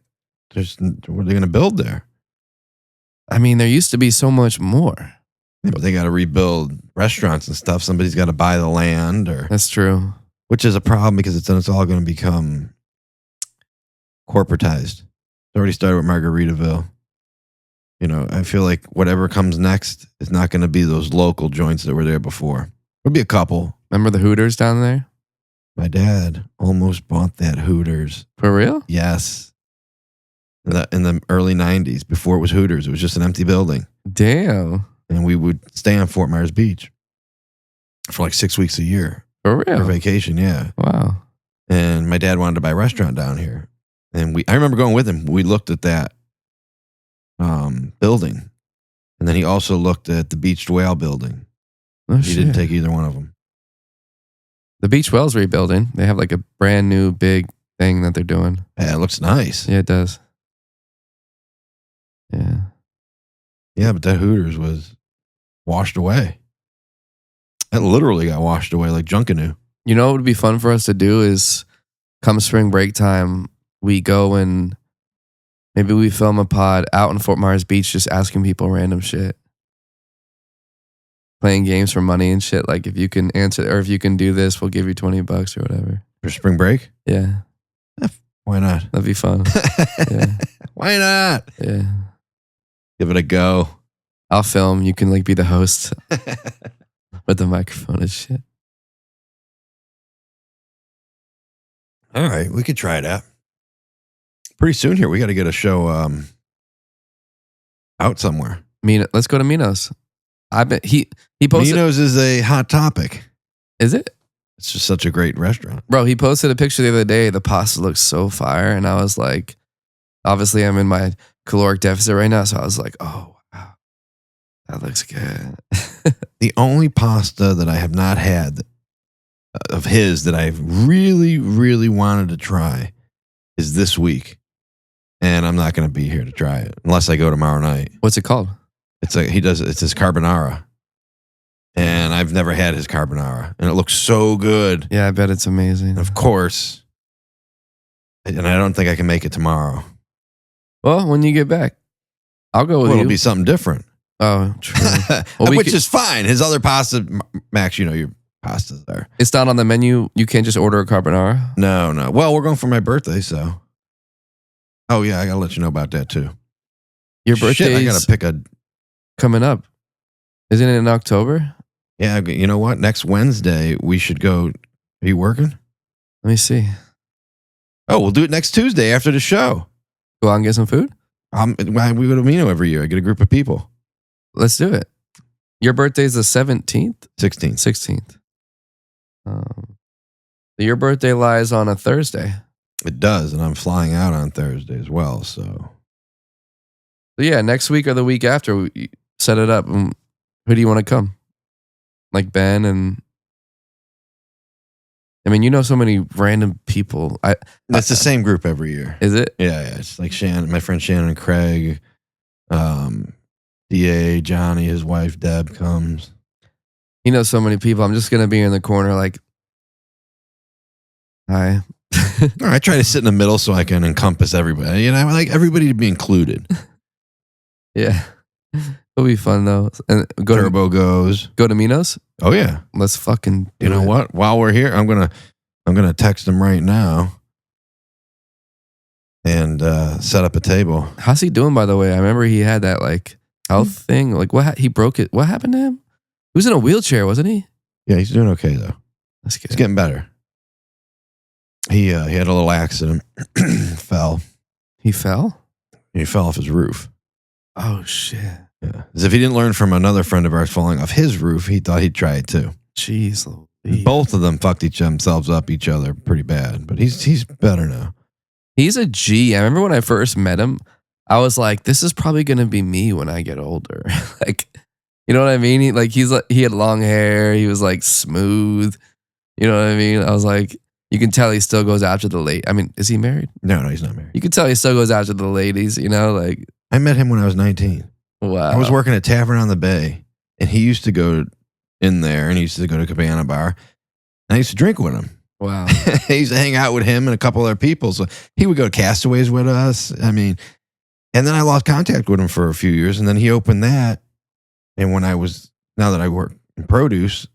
What are they going to build there? I mean, there used to be so much more. Yeah, but they got to rebuild restaurants and stuff. Somebody's got to buy the land, That's true. Which is a problem because it's all going to become corporatized. It's already started with Margaritaville. I feel like whatever comes next is not going to be those local joints that were there before. There'll be a couple. Remember the Hooters down there? My dad almost bought that Hooters. For real? Yes. In the early 90s, before it was Hooters, it was just an empty building. Damn. And we would stay on Fort Myers Beach for like 6 weeks a year. For real? For vacation, yeah. Wow. And my dad wanted to buy a restaurant down here. And I remember going with him. We looked at that building. And then he also looked at the Beached Whale building. He didn't take either one of them. The Beach Well's rebuilding. They have like a brand new big thing that they're doing. Yeah, it looks nice. Yeah, it does. Yeah. Yeah, but that Hooters was washed away. It literally got washed away like Junkanoo. You know what would be fun for us to do is come spring break time, we go and maybe we film a pod out in Fort Myers Beach just asking people random shit. Playing games for money and shit. Like, if you can answer, or if you can do this, we'll give you $20 or whatever. For spring break? Yeah. Why not? That'd be fun. Yeah. Why not? Yeah. Give it a go. I'll film. You can like be the host with the microphone and shit. All right, we could try that. Pretty soon here, we got to get a show out somewhere. Let's go to Minos. I bet he posted. Minos is a hot topic. Is it? It's just such a great restaurant. Bro, he posted a picture the other day. The pasta looks so fire. And I was like, obviously I'm in my caloric deficit right now. So I was like, oh, wow, that looks good. The only pasta that I have not had of his that I've really, really wanted to try is this week. And I'm not going to be here to try it unless I go tomorrow night. What's it called? It's his carbonara. And I've never had his carbonara. And it looks so good. Yeah, I bet it's amazing. And of course. And I don't think I can make it tomorrow. Well, when you get back, I'll go with you. It'll be something different. Oh, true. Well, which is fine. His other pasta, Max, your pastas are. It's not on the menu. You can't just order a carbonara. No. Well, we're going for my birthday, so. Oh yeah, I gotta let you know about that too. Your Shit, I birthday's gotta pick a. coming up. Isn't it in October? Yeah, you know what? Next Wednesday we should go. Are you working? Let me see. Oh, we'll do it next Tuesday after the show. Go out and get some food? We go to Mino every year. I get a group of people. Let's do it. Your birthday's the 17th? 16th. 16th. Your birthday lies on a Thursday. It does, and I'm flying out on Thursday as well. So Yeah, next week or the week after, we set it up. Who do you want to come? Like Ben and... I mean, you know so many random people. that's the same group every year. Is it? Yeah. It's like Shannon, my friend Shannon and Craig, DA, Johnny, his wife Deb comes. You know so many people. I'm just going to be in the corner like, hi. I try to sit in the middle so I can encompass everybody. You know, I like everybody to be included. Yeah. It'll be fun though. And Turbo goes. Go to Minos? Oh yeah. Let's fucking do You know it. what? While we're here, I'm gonna text him right now and set up a table. How's he doing, by the way? I remember he had that like health thing. Like he broke it. What happened to him? He was in a wheelchair, wasn't he? Yeah, he's doing okay though. That's good. He's getting better. He had a little accident. Fell. He fell? He fell off his roof. Oh shit. Yeah. As if he didn't learn from another friend of ours falling off his roof, he thought he'd try it too. Jeez. Louise. Both of them fucked themselves up each other pretty bad, but he's better now. He's a G. I remember when I first met him, I was like, this is probably gonna be me when I get older. Like, you know what I mean? He had long hair, he was like smooth. You know what I mean? I was like, you can tell he still goes after the late. I mean, is he married? No, he's not married. You can tell he still goes after the ladies, you know, like I met him when I was 19. wow. I was working at Tavern on the Bay, and he used to go in there, and he used to go to Cabana Bar, and I used to drink with him. Wow. I used to hang out with him and a couple other people. So he would go to Castaways with us. I mean, and then I lost contact with him for a few years, and then he opened that. And now that I work in produce,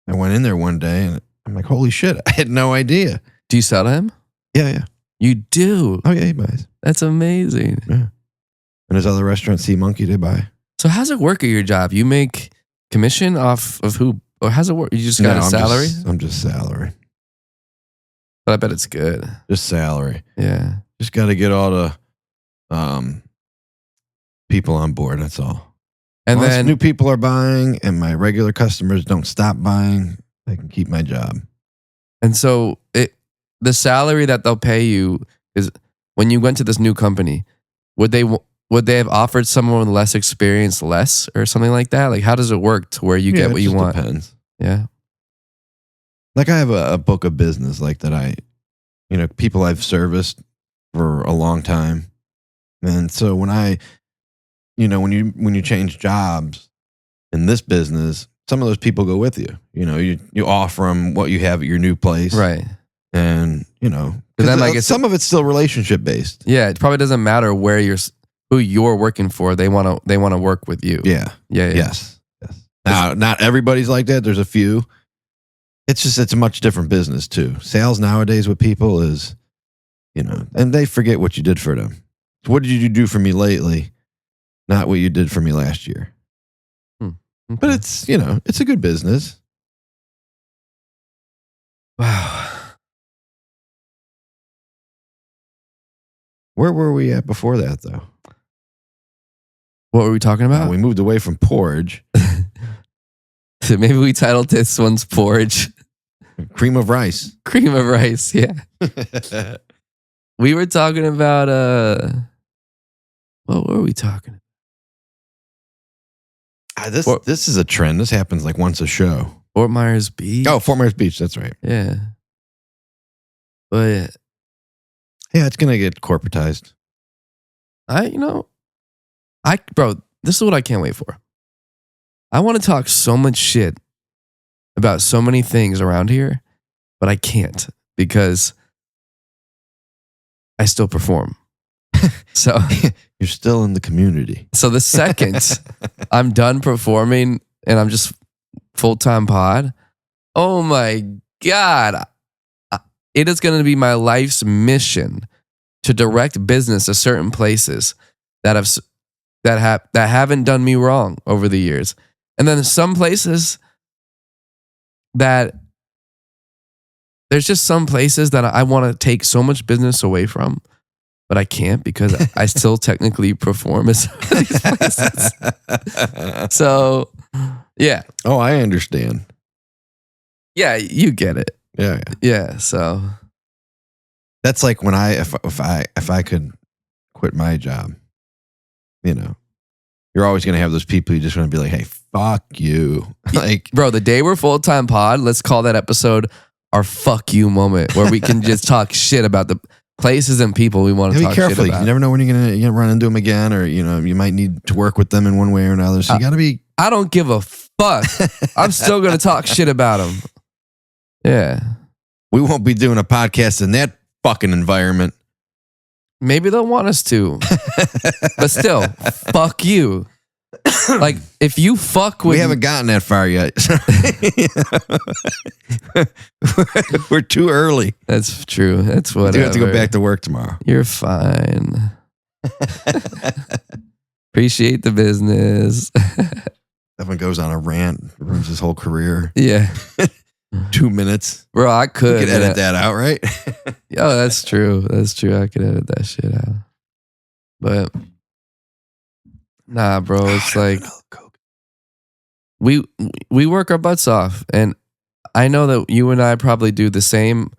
I went in there one day, and I'm like, holy shit, I had no idea. Do you sell to him? Yeah. You do? Oh, yeah, he buys. That's amazing. Yeah. And his other restaurant, Sea Monkey, they buy. So how's it work at your job? You make commission off of who? Or how's it work? You just got a salary? I'm just salary. But I bet it's good. Just salary. Yeah. Just got to get all the people on board. That's all. And Once then new people are buying and my regular customers don't stop buying, I can keep my job. And so the salary that they'll pay you is when you went to this new company, would they have offered someone with less experience less or something like that? Like how does it work to where you get what you want? Depends. Yeah. Like I have a book of business like that people I've serviced for a long time. And so when when you change jobs in this business, some of those people go with you. You offer them what you have at your new place. Right. And, then like some of it's still relationship based. Yeah. It probably doesn't matter who you're working for. They want to work with you. Yeah. Yeah. Yes. Now, not everybody's like that. There's a few. It's a much different business too. Sales nowadays with people is, and they forget what you did for them. What did you do for me lately? Not what you did for me last year. Okay. But it's a good business. Wow. Where were we at before that though? What were we talking about? We moved away from porridge. Maybe we titled this one's porridge. Cream of rice. Cream of rice, yeah. We were talking about what were we talking about? This is a trend. This happens like once a show. Fort Myers Beach. Oh, Fort Myers Beach, that's right. Yeah. But yeah, it's gonna get corporatized. Bro, this is what I can't wait for. I want to talk so much shit about so many things around here, but I can't because I still perform. So you're still in the community. So the second I'm done performing and I'm just full-time pod, oh my God, it is going to be my life's mission to direct business to certain places that haven't done me wrong over the years. And then some places that there's just some places that I want to take so much business away from, but I can't because I still technically perform at some of these places. So, yeah. Oh, I understand. Yeah, you get it. Yeah. Yeah, so That's like when if I could quit my job, you know, you're always going to have those people who just want to be like, hey, fuck you. Like, bro, the day we're full-time pod, let's call that episode our fuck you moment, where we can just talk shit about the places and people we want to be talk careful. shit about. You never know when you're gonna run into them again, or you know, you might need to work with them in one way or another. So you got to be. I don't give a fuck. I'm still gonna talk shit about them. Yeah. We won't be doing a podcast in that fucking environment. Maybe they'll want us to, but still, fuck you. Like, if you fuck with... We haven't gotten that far yet. We're too early. That's true. That's whatever. You have to go back to work tomorrow. You're fine. Appreciate the business. Evan goes on a rant, ruins his whole career. Yeah. 2 minutes. Bro, I could. You could edit that out, right? Oh, that's true. That's true. I could edit that shit out. But nah, bro, it's like we work our butts off, and I know that you and I probably do the same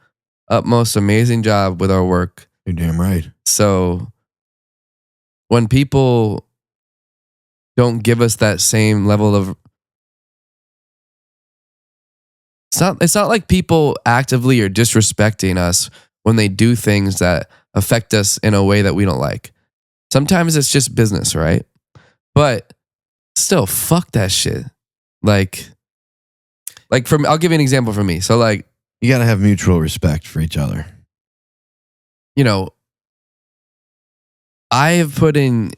utmost amazing job with our work. You're damn right. So when people don't give us that same level of, it's not like people actively are disrespecting us when they do things that affect us in a way that we don't like. Sometimes it's just business, right? But still, fuck that shit. Like I'll give you an example for me. So like, you got to have mutual respect for each other. You know, I have put in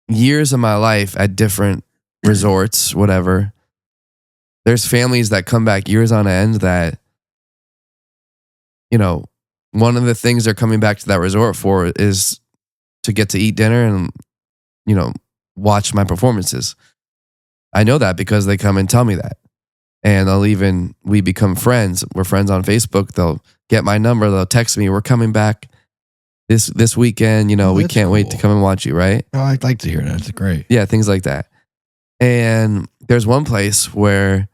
years of my life at different resorts, whatever. There's families that come back years on end that, you know, one of the things they're coming back to that resort for is to get to eat dinner and, you know, watch my performances. I know that because they come and tell me that. And we become friends. We're friends on Facebook. They'll get my number. They'll text me, we're coming back this weekend. You know, we can't wait to come and watch you, right? Oh, I'd like to hear that. It's great. Yeah, things like that. And there's one place where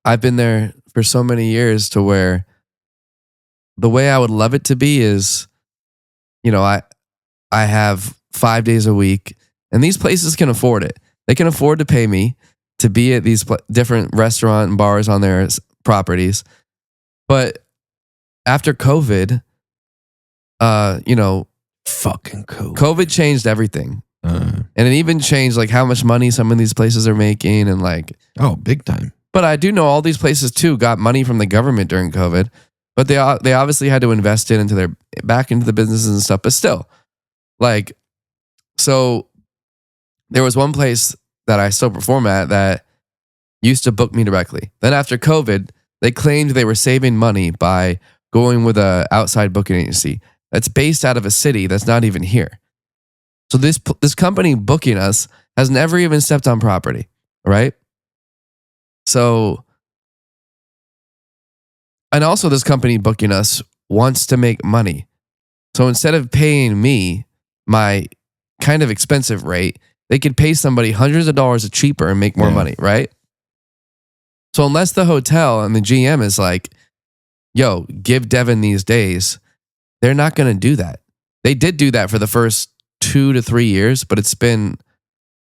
I've been there for so many years to where the way I would love it to be is, you know, I have 5 days a week, and these places can afford it. They can afford to pay me to be at these different restaurant and bars on their properties. But after COVID, you know, fucking COVID changed everything. And it even changed like how much money some of these places are making, and like, oh, big time. But I do know all these places too got money from the government during COVID, but they obviously had to invest it into back into the businesses and stuff. But still, like, so there was one place that I still perform at that used to book me directly. Then after COVID, they claimed they were saving money by going with an outside booking agency that's based out of a city that's not even here. So this company booking us has never even stepped on property, right? So, and also this company booking us wants to make money. So instead of paying me my kind of expensive rate, they could pay somebody hundreds of dollars cheaper and make more money, right? So unless the hotel and the GM is like, yo, give Devin these days, they're not going to do that. They did do that for the first 2 to 3 years, but it's been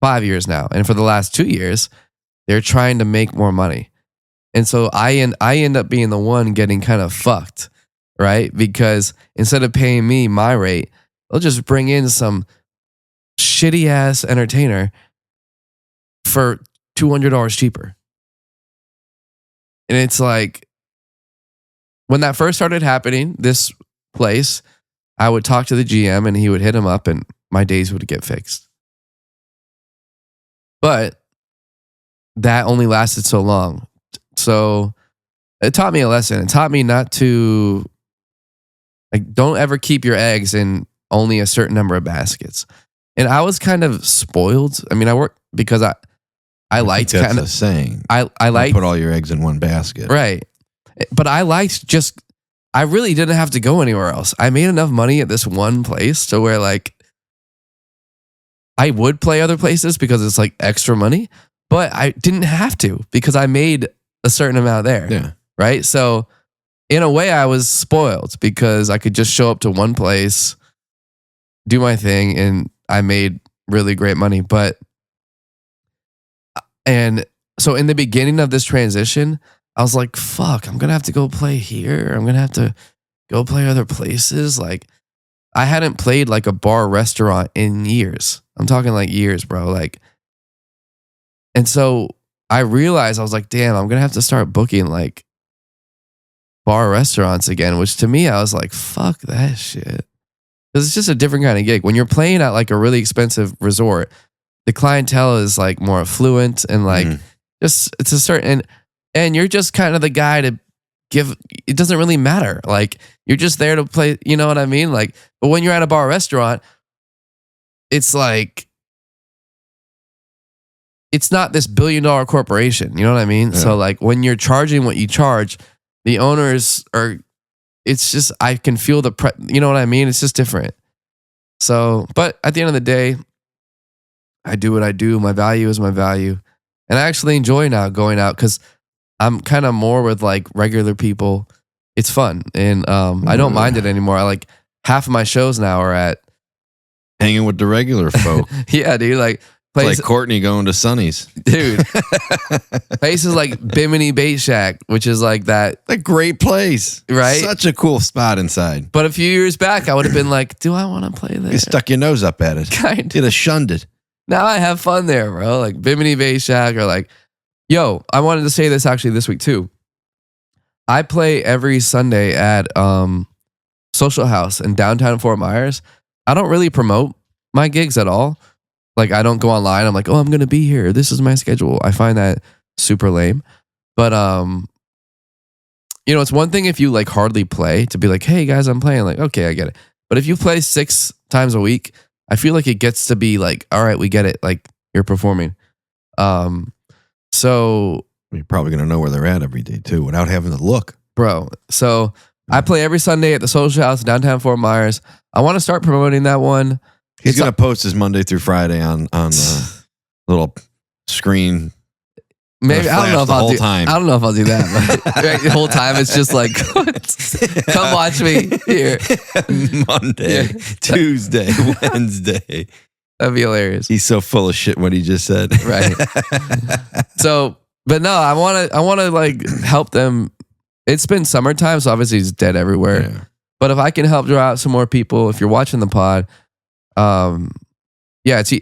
5 years now. And for the last 2 years, they're trying to make more money. And so I end up being the one getting kind of fucked, right? Because instead of paying me my rate, they'll just bring in some shitty ass entertainer for $200 cheaper. And it's like, when that first started happening, this place, I would talk to the GM and he would hit him up and my days would get fixed. But that only lasted so long. So it taught me a lesson. It taught me not to Like, don't ever keep your eggs in only a certain number of baskets. And I was kind of spoiled. I mean, I worked because I liked that's kind a of saying. I Don't liked put all your eggs in one basket. right. But I liked just I really didn't have to go anywhere else. I made enough money at this one place to where like I would play other places because it's like extra money, but I didn't have to because I made a certain amount there. Yeah. Right. So in a way I was spoiled because I could just show up to one place, do my thing, and I made really great money. And so in the beginning of this transition, I was like, fuck, I'm going to have to go play here. I'm going to have to go play other places. Like, I hadn't played like a bar restaurant in years. I'm talking like years, bro. Like, and so I realized I was like, damn, I'm going to have to start booking like bar restaurants again, which to me, I was like, fuck that shit. Because it's just a different kind of gig. When you're playing at like a really expensive resort, the clientele is like more affluent and like just it's a certain and you're just kind of the guy to give. It doesn't really matter. Like you're just there to play. You know what I mean? Like, but when you're at a bar or restaurant, it's like it's not this $1 billion corporation. You know what I mean? Yeah. So like when you're charging what you charge, the owners are. It's just I can feel the you know what I mean? It's just different. So, but at the end of the day, I do what I do. My value is my value. And I actually enjoy now going out because I'm kind of more with like regular people. It's fun. And I don't mind it anymore. I like half of my shows now are at Hanging with the regular folk. yeah, dude. Like It's places, like Courtney going to Sonny's. dude. Places like Bimini Bait Shack, which is like that. A great place. Right? Such a cool spot inside. But a few years back, I would have been like, do I want to play there? You stuck your nose up at it. Kind of. You'd have shunned it. Now I have fun there, bro. Like Bimini Bait Shack or like, yo, I wanted to say this actually this week too. I play every Sunday at Social House in downtown Fort Myers. I don't really promote my gigs at all. Like I don't go online. I'm like, oh, I'm going to be here. This is my schedule. I find that super lame. But, you know, it's one thing if you like hardly play to be like, hey guys, I'm playing. Like, okay, I get it. But if you play 6 times a week, I feel like it gets to be like, all right, we get it. Like you're performing. So You're probably going to know where they're at every day too without having to look. bro, so I play every Sunday at the Social House downtown Fort Myers. I want to start promoting that one. He's going to post his Monday through Friday on the little screen. Maybe I don't know if I'll do. Time. I don't know if I'll do that. But right, the whole time it's just like, come watch me here. Monday, Tuesday, Wednesday. That'd be hilarious. He's so full of shit what he just said. Right. So, but no, I want to like help them. It's been summertime, so obviously it's dead everywhere. Yeah. But if I can help draw out some more people, if you're watching the pod, yeah, it's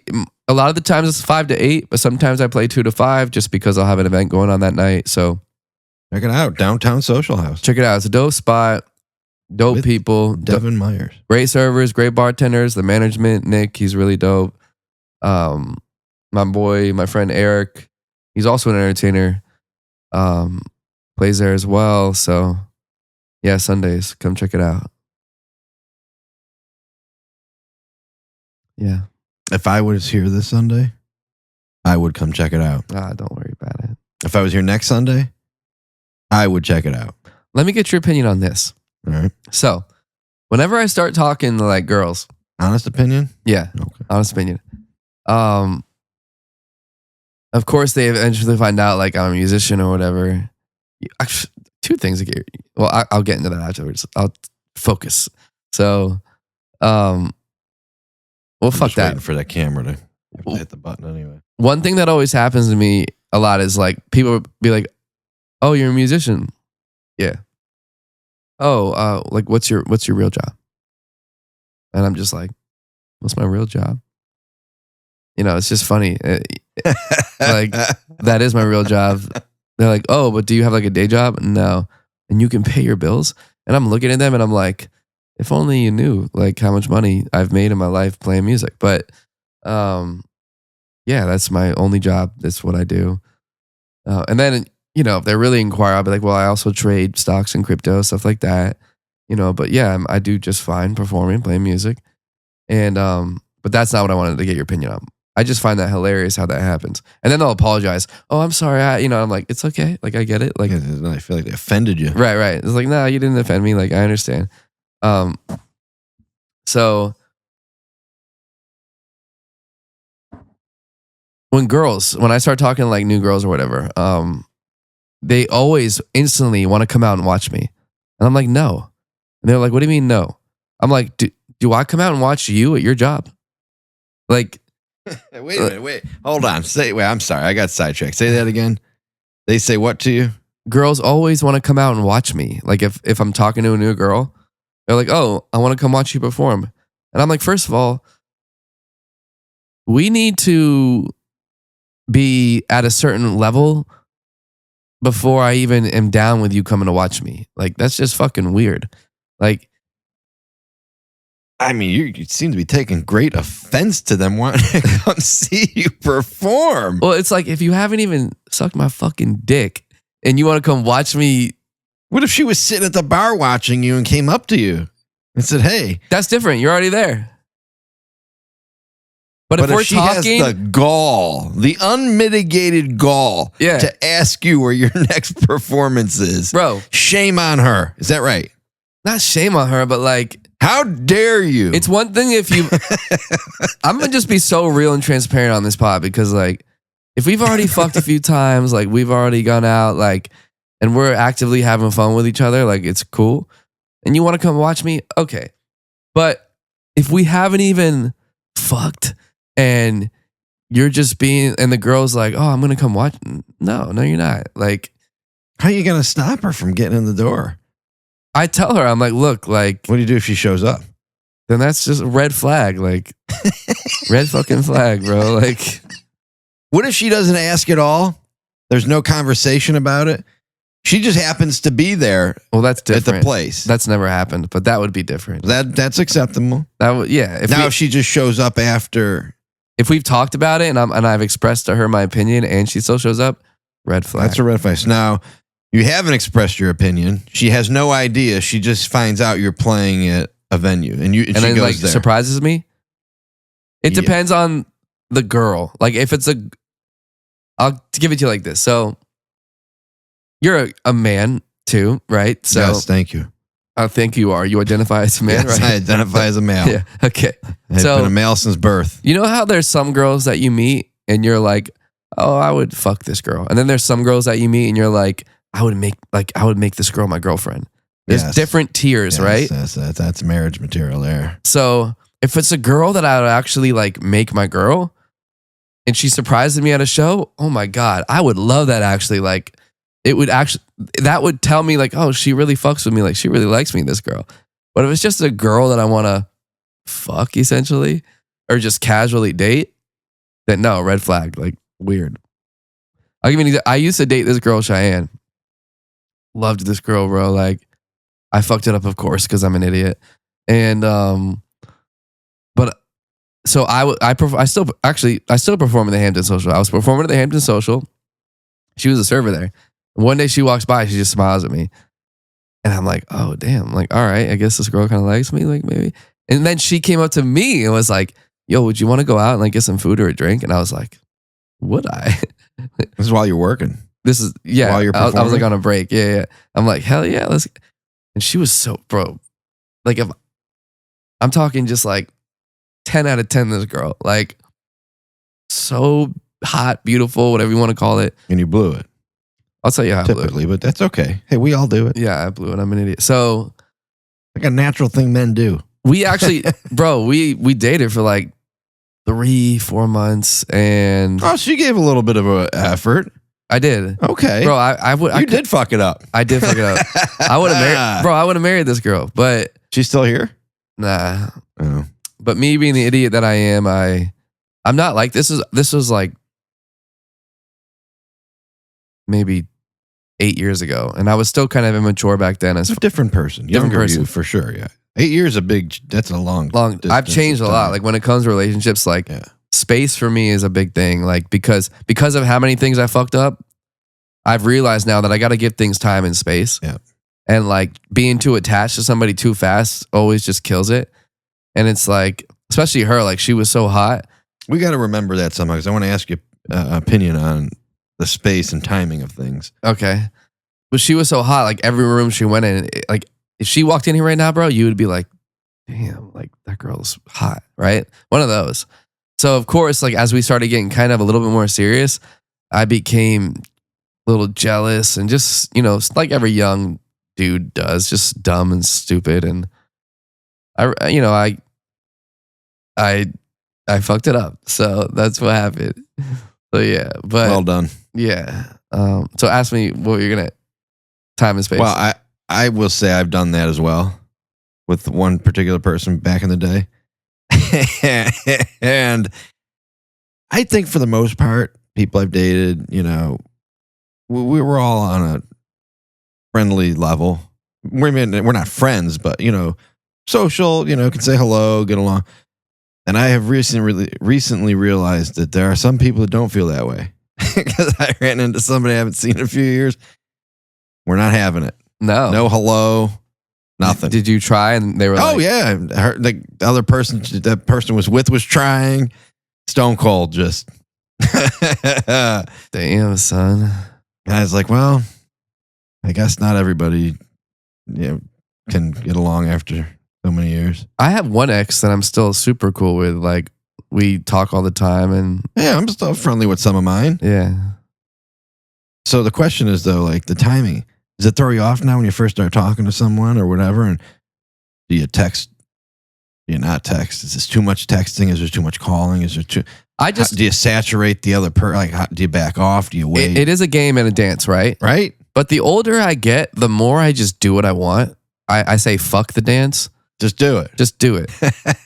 a lot of the times it's 5 to 8, but sometimes I play 2 to 5 just because I'll have an event going on that night. So Check it out. Downtown Social House. check it out. It's a dope spot, dope With people, Devin Myers. great servers, great bartenders, the management, Nick, he's really dope. My boy, my friend Eric, he's also an entertainer. Plays there as well. So yeah, Sundays, come check it out. Yeah. If I was here this Sunday, I would come check it out. Don't worry about it. If I was here next Sunday, I would check it out. Let me get your opinion on this. All right. So, whenever I start talking to like girls, Honest opinion? yeah, Okay. honest opinion. Of course, they eventually find out like I'm a musician or whatever. Actually, 2 things again. Well, I'll get into that afterwards. I'll focus. So, well, I'm fuck just that. waiting for that camera to hit the button anyway. One thing that always happens to me a lot is like people be like, "Oh, you're a musician." Yeah. Oh, like what's your real job? And I'm just like, what's my real job? You know, it's just funny. Like that is my real job. They're like, "Oh, but do you have like a day job?" No. And you can pay your bills? And I'm looking at them and I'm like, if only you knew like how much money I've made in my life playing music. But yeah, that's my only job. That's what I do. And then, you know, if they really inquire, I'll be like, well, I also trade stocks and crypto, stuff like that. But yeah, I do just fine performing, playing music. And, but that's not what I wanted to get your opinion on. I just find that hilarious how that happens. And then they'll apologize. Oh, I'm sorry. I'm like, it's okay. Like, I get it. Like, I feel like they offended you. right. It's like, no, you didn't offend me. Like, I understand. So when I start talking to like new girls or whatever, they always instantly want to come out and watch me. And I'm like, no. And they're like, what do you mean no? I'm like, do I come out and watch you at your job? Like, wait a minute. Wait, hold on. I'm sorry. I got sidetracked. Say that again. They say what to you? Girls always want to come out and watch me. Like if I'm talking to a new girl, they're like, oh, I want to come watch you perform. And I'm like, first of all, we need to be at a certain level before I even am down with you coming to watch me. Like, that's just fucking weird. Like, I mean, you seem to be taking great offense to them wanting to come see you perform. well, it's like if you haven't even sucked my fucking dick and you want to come watch me. What if she was sitting at the bar watching you and came up to you and said, hey? That's different. You're already there. But if we're she talking, has the gall, the unmitigated gall to ask you where your next performance is. Bro, shame on her. Is that right? not shame on her, but like, how dare you? it's one thing if you, I'm going to just be so real and transparent on this pod because like, if we've already fucked a few times, like we've already gone out, like, and we're actively having fun with each other, like it's cool. And you want to come watch me? Okay. But if we haven't even fucked and you're just being, and the girl's like, oh, I'm going to come watch. No, you're not. Like, how are you going to stop her from getting in the door? I tell her, I'm like, look, like, what do you do if she shows up? Then that's just a red flag. Like, red fucking flag, bro. Like, what if she doesn't ask at all? There's no conversation about it. She just happens to be there. Well, that's different. At the place. That's never happened, but that would be different. That's acceptable. That would, yeah. If she just shows up after, if we've talked about it and I've expressed to her my opinion and she still shows up, red flag. That's a red flag. Now, you haven't expressed your opinion. She has no idea. She just finds out you're playing at a venue, and she then goes like there. surprises me. It depends on the girl. Like if it's I'll give it to you like this. So you're a man too, right? So yes, thank you. I think you are. You identify as a man, yes, right? I identify as a male. Yeah. Okay. I've been a male since birth. You know how there's some girls that you meet and you're like, oh, I would fuck this girl, and then there's some girls that you meet and you're like, I would make this girl my girlfriend. There's different tiers, right? Yes, that's marriage material there. So if it's a girl that I would actually like make my girl and she surprises me at a show, oh my God, I would love that actually. Like that would tell me like, oh, she really fucks with me. Like she really likes me, this girl. But if it's just a girl that I want to fuck essentially, or just casually date, then no, red flag, like weird. I'll give you an example. I used to date this girl, Cheyenne. Loved this girl, bro. Like, I fucked it up, of course, because I'm an idiot. And but so I still perform at the Hampton Social. I was performing at the Hampton Social. She was a server there. One day she walks by, she just smiles at me, and I'm like, oh damn, I'm like, all right, I guess this girl kind of likes me, like maybe. And then she came up to me and was like, yo, would you want to go out and like get some food or a drink? And I was like, would I? This is while you're working. This is, yeah. While you're performing? I was like on a break. Yeah. I'm like, hell yeah, let's. And she was so, bro, like if I'm talking just like 10 out of 10, this girl, like so hot, beautiful, whatever you want to call it. And you blew it. I'll tell you how Typically, I blew it. but that's okay. Hey, we all do it. Yeah, I blew it. I'm an idiot. So like a natural thing men do. We actually, bro, we dated for like 3-4 months, and oh, so you gave a little bit of an effort. I did. Okay, bro. I did fuck it up. I did fuck it up. I would have married, bro. I would have married this girl, but she's still here. Nah. Oh. But me being the idiot that I am, I'm not like this. Was like maybe 8 years ago, and I was still kind of immature back then. As a different person, different younger person you, for sure. Yeah, 8 years that's a long. I've changed a lot. Like when it comes to relationships, like space for me is a big thing. Like because of how many things I fucked up, I've realized now that I got to give things time and space. Yeah. and like being too attached to somebody too fast always just kills it. And it's like, especially her, like she was so hot. We got to remember that somehow because I want to ask you opinion on the space and timing of things. Okay. But she was so hot, like every room she went in, like if she walked in here right now, bro, you would be like, damn, like that girl's hot, right? One of those. So of course, like as we started getting kind of a little bit more serious, I became a little jealous and just, you know, like every young dude does, just dumb and stupid. And I fucked it up. So that's what happened. So yeah, but Well done. yeah. So ask me what you're gonna time and space. Well, I will say I've done that as well with one particular person back in the day. And I think for the most part, people I've dated, you know, we were all on a friendly level. We're not friends, but, you know, social, you know, can say hello, get along. And I have recently realized that there are some people that don't feel that way. Because I ran into somebody I haven't seen in a few years. We're not having it. No hello, nothing. Did you try and they were like, oh yeah, the other person that person was with was trying. Stone cold, just. damn, son. And I was like, well, I guess not everybody, you know, can get along after so many years. I have one ex that I'm still super cool with. Like we talk all the time, and Yeah, I'm still friendly with some of mine. yeah. So the question is though, like the timing. Does it throw you off now when you first start talking to someone or whatever? And do you text? Do you not text? Is this too much texting? Is there too much calling? Is there too? Do you saturate the other person? Like, do you back off? Do you wait? It is a game and a dance, right? Right. But the older I get, the more I just do what I want. I say fuck the dance. Just do it. Just do it.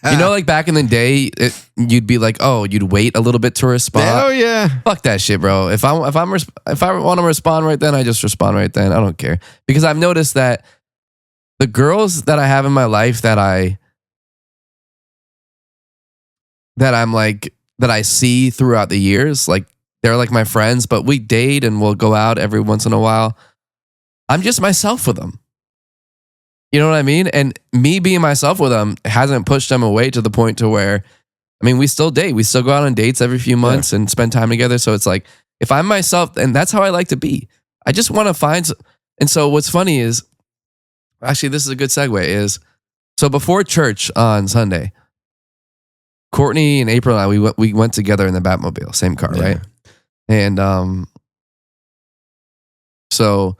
You know, like back in the day, you'd be like, oh, you'd wait a little bit to respond. Oh yeah. Fuck that shit, bro. If I want to respond right then, I just respond right then. I don't care, because I've noticed that the girls that I have in my life that I see throughout the years, like they're like my friends, but we date and we'll go out every once in a while. I'm just myself with them. You know what I mean? And me being myself with them hasn't pushed them away to the point to where, I mean, we still date. We still go out on dates every few months and spend time together. So it's like, if I'm myself, and that's how I like to be. I just want to find. And so what's funny is, actually, this is a good segue, is, so before church on Sunday, Courtney and April and I, we went together in the Batmobile, same car, right? And so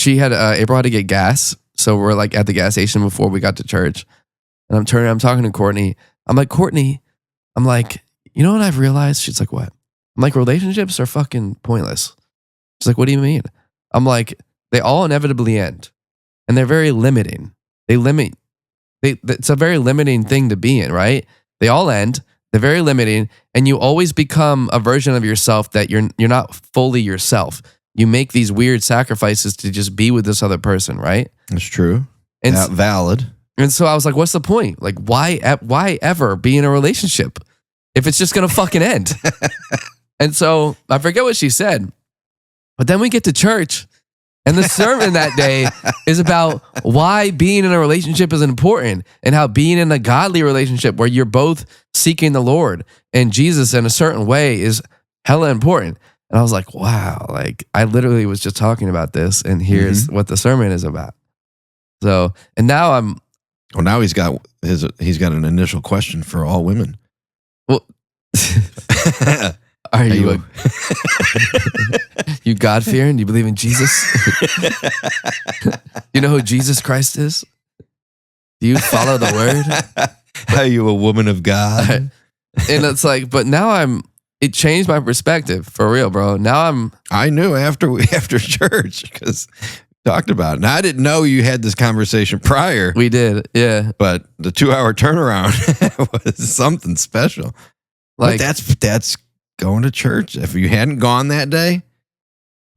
April had to get gas. So we're like at the gas station before we got to church. And I'm talking to Courtney. I'm like, Courtney, I'm like, you know what I've realized? She's like, what? I'm like, relationships are fucking pointless. She's like, what do you mean? I'm like, they all inevitably end. And they're very limiting. It's a very limiting thing to be in, right? They all end. They're very limiting. And you always become a version of yourself that you're not fully yourself. You make these weird sacrifices to just be with this other person, right? That's true. And valid. And so I was like, what's the point? Like, why ever be in a relationship if it's just going to fucking end? And so I forget what she said. But then we get to church, and the sermon that day is about why being in a relationship is important, and how being in a godly relationship where you're both seeking the Lord and Jesus in a certain way is hella important. And I was like, wow, like I literally was just talking about this, and here's what the sermon is about. So, and now now he's got an initial question for all women. Well, are you you God-fearing? Do you believe in Jesus? You know who Jesus Christ is? Do you follow the word? Are you a woman of God? And it's like, but now it changed my perspective for real, bro. Now I knew after church because we talked about it. Now I didn't know you had this conversation prior. We did, yeah. But the 2-hour turnaround was something special. Like but that's going to church. If you hadn't gone that day,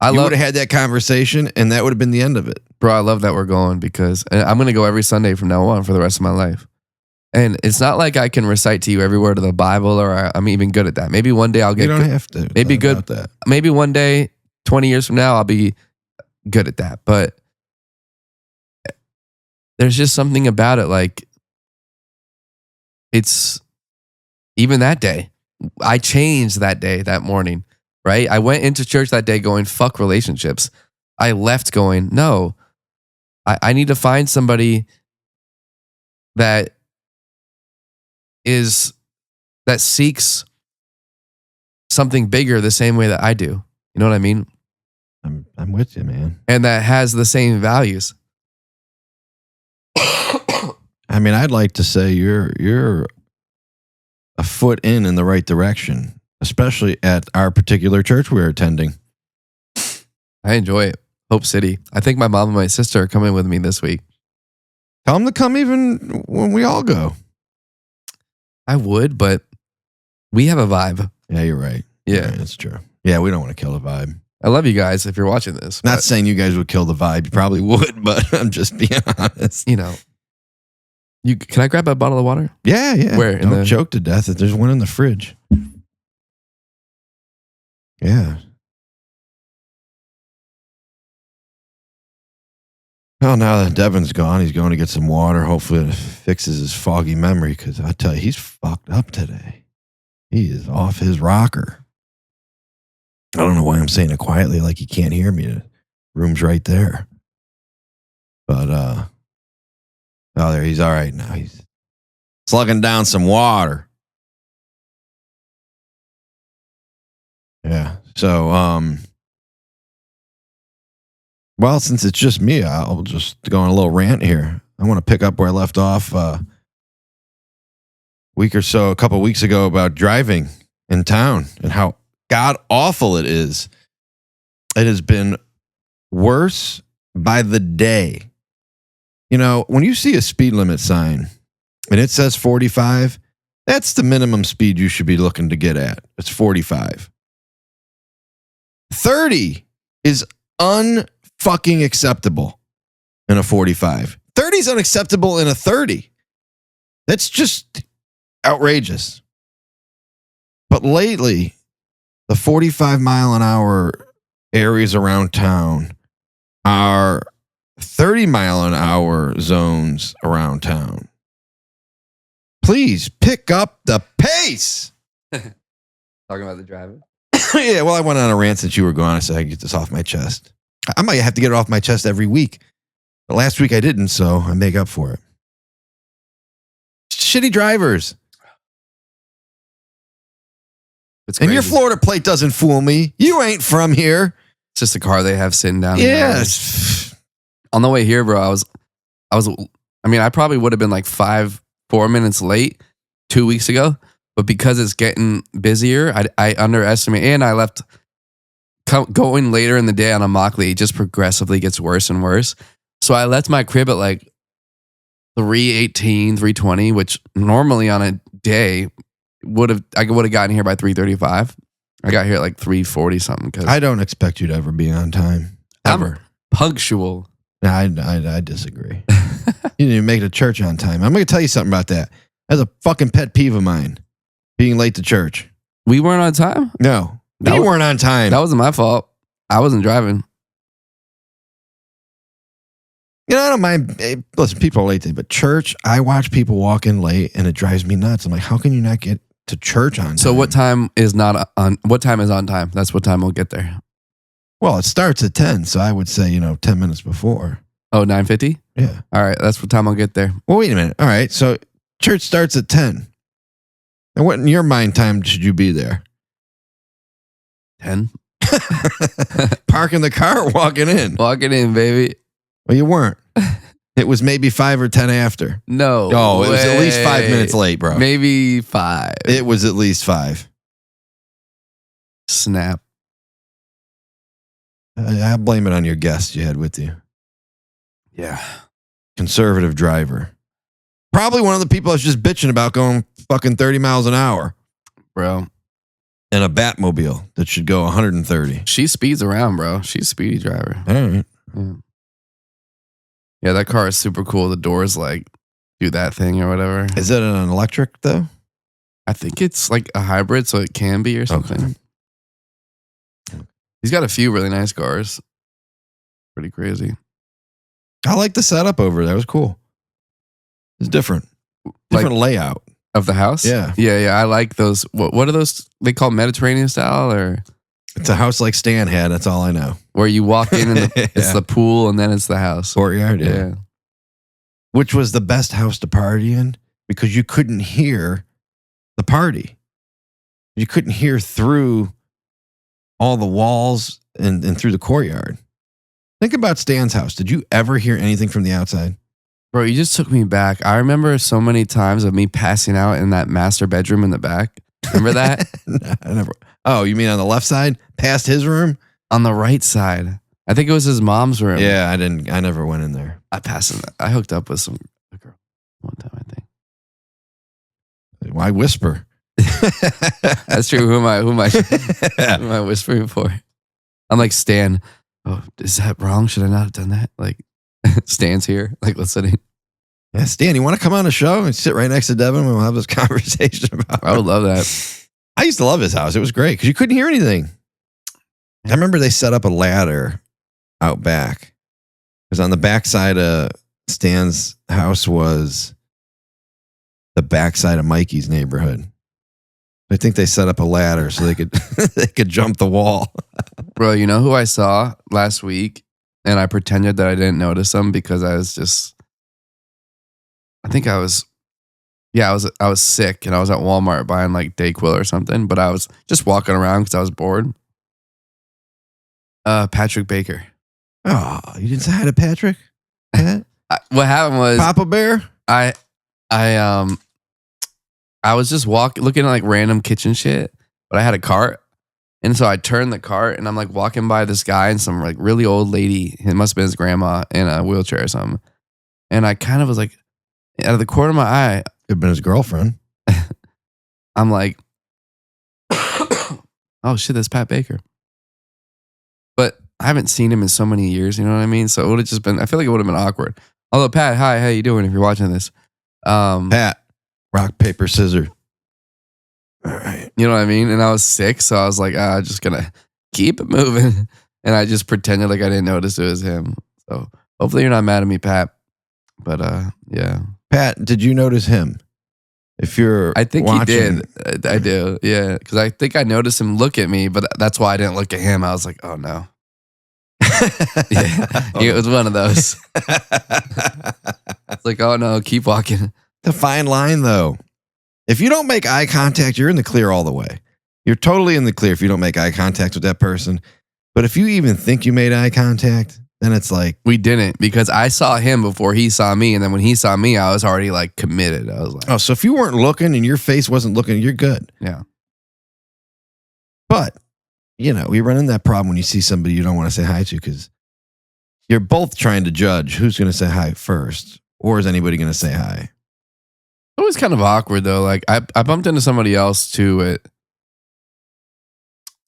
you would have had that conversation, and that would have been the end of it. Bro, I love that we're going, because I'm going to go every Sunday from now on for the rest of my life. And it's not like I can recite to you every word of the Bible, or I'm even good at that. Maybe one day I'll get good. You don't have to. Maybe good at that. Maybe one day, 20 years from now, I'll be good at that. But there's just something about it. Like, it's even that day. I changed that day, that morning, right? I went into church that day going, fuck relationships. I left going, no, I need to find somebody that seeks something bigger the same way that I do. You know what I mean? I'm with you, man. And that has the same values. I mean, I'd like to say you're a foot in the right direction, especially at our particular church we're attending. I enjoy it. Hope City. I think my mom and my sister are coming with me this week. Tell them to come even when we all go. I would, but we have a vibe. Yeah, you're right. Yeah. Right, that's true. Yeah, we don't want to kill the vibe. I love you guys if you're watching this. Not saying you guys would kill the vibe. You probably would, but I'm just being honest. You know. Can I grab a bottle of water? Yeah, yeah. Where? Don't choke to death. There's one in the fridge. Yeah. Well, now that Devin's gone, he's going to get some water. Hopefully it fixes his foggy memory, because I tell you, he's fucked up today. He is off his rocker. I don't know why I'm saying it quietly like he can't hear me. The room's right there. But, there, he's all right now. He's slugging down some water. Yeah. So, well, since it's just me, I'll just go on a little rant here. I want to pick up where I left off a couple of weeks ago, about driving in town and how god awful it is. It has been worse by the day. You know, when you see a speed limit sign and it says 45, that's the minimum speed you should be looking to get at. It's 45. 30 is unfucking acceptable in a 45. 30 is unacceptable in a 30. That's just outrageous. But lately, the 45 mile an hour areas around town are 30 mile an hour zones around town. Please pick up the pace. Talking about the driving? Yeah, well, I went on a rant since you were gone. I said I get this off my chest. I might have to get it off my chest every week. But last week I didn't, so I make up for it. Shitty drivers. It's and crazy. your Florida plate doesn't fool me. You ain't from here. It's just a car they have sitting down. Yes. On the way here, bro, I probably would have been like 4 minutes late 2 weeks ago, but because it's getting busier, I underestimate, and I left going later in the day on a Mockley. It just progressively gets worse and worse. So I left my crib at like 3:18, 3:20, which normally on a day I would have gotten here by 3:35. I got here at like 3:40 something. Cause I don't expect you to ever be on time. Ever. I'm punctual. No, I disagree. You didn't even make it to church on time. I'm going to tell you something about that. That's a fucking pet peeve of mine, being late to church. We weren't on time? No. You weren't on time. That wasn't my fault. I wasn't driving. You know, I don't mind. Listen, people are late, but church, I watch people walk in late and it drives me nuts. I'm like, how can you not get to church on time? So what time is what time is on time? That's what time we'll get there. Well, it starts at 10, so I would say, 10 minutes before. Oh, 9:50? Yeah. All right, that's what time I'll get there. Well, wait a minute. All right, so church starts at 10. And what in your mind time should you be there? 10? Parking the car or walking in? Walking in, baby. Well, you weren't. It was maybe 5 or 10 after. No. Oh, it was at least 5 minutes late, bro. Maybe 5. It was at least 5. Snap. I blame it on your guest you had with you. Yeah. Conservative driver. Probably one of the people I was just bitching about going fucking 30 miles an hour. Bro. In a Batmobile that should go 130. She speeds around, bro. She's a speedy driver. All right. Yeah, that car is super cool. The doors like do that thing or whatever. Is it an electric though? I think it's like a hybrid, so it can be or something. Okay. He's got a few really nice cars. Pretty crazy. I like the setup over there. It was cool. It's different. Different layout. Of the house? Yeah. Yeah. I like those. What are those? They call Mediterranean style, or It's a house like Stan had. That's all I know. where you walk in and it's the pool and then it's the house. Courtyard, Yeah. Which was the best house to party in because you couldn't hear the party. You couldn't hear through all the walls and through the courtyard. Think about Stan's house. Did you ever hear anything from the outside? Bro, you just took me back. I remember so many times of me passing out in that master bedroom in the back. Remember that? No, I never. Oh, you mean on the left side, past his room? On the right side. I think it was his mom's room. Yeah, I didn't. I never went in there. I hooked up with a girl one time, I think. Why whisper? That's true. Who am I whispering for? I'm like, Stan, oh, is that wrong? Should I not have done that? Like, Stan's here, like listening. Yeah, Stan, you want to come on the show and sit right next to Devin and we'll have this conversation about I would love that. I used to love his house. It was great because you couldn't hear anything. I remember they set up a ladder out back because on the backside of Stan's house was the backside of Mikey's neighborhood. I think they set up a ladder so they could they could jump the wall. Bro, you know who I saw last week? And I pretended that I didn't notice them because I was sick and I was at Walmart buying like Dayquil or something, but I was just walking around because I was bored. Patrick Baker. Oh, you didn't say hi to Patrick? What happened was Papa Bear? I was just looking at like random kitchen shit, but I had a cart. And so I turned the cart and I'm like walking by this guy and some like really old lady. It must have been his grandma in a wheelchair or something. And I kind of was like, out of the corner of my eye, Could have been his girlfriend. I'm like, oh shit, that's Pat Baker. But I haven't seen him in so many years, you know what I mean? So it would have just been, I feel like it would have been awkward. Although, Pat, hi, how you doing if you're watching this? Pat, rock, paper, scissors. All right. You know what I mean? And I was sick, so I was like, I'm just going to keep it moving. And I just pretended like I didn't notice it was him. So hopefully you're not mad at me, Pat. But yeah. Pat, did you notice him? If you're I think watching, he did. I do. Yeah. Because I think I noticed him look at me, but that's why I didn't look at him. I was like, oh no. Yeah. It was one of those. It's like, oh no, keep walking. The fine line, though. If you don't make eye contact, you're in the clear all the way. You're totally in the clear if you don't make eye contact with that person. But if you even think you made eye contact, then it's like... We didn't, because I saw him before he saw me. And then when he saw me, I was already like committed. I was like... Oh, so if you weren't looking and your face wasn't looking, you're good. Yeah. But, you know, you run into that problem when you see somebody you don't want to say hi to because you're both trying to judge who's going to say hi first, or is anybody going to say hi? It was kind of awkward though. Like I bumped into somebody else too at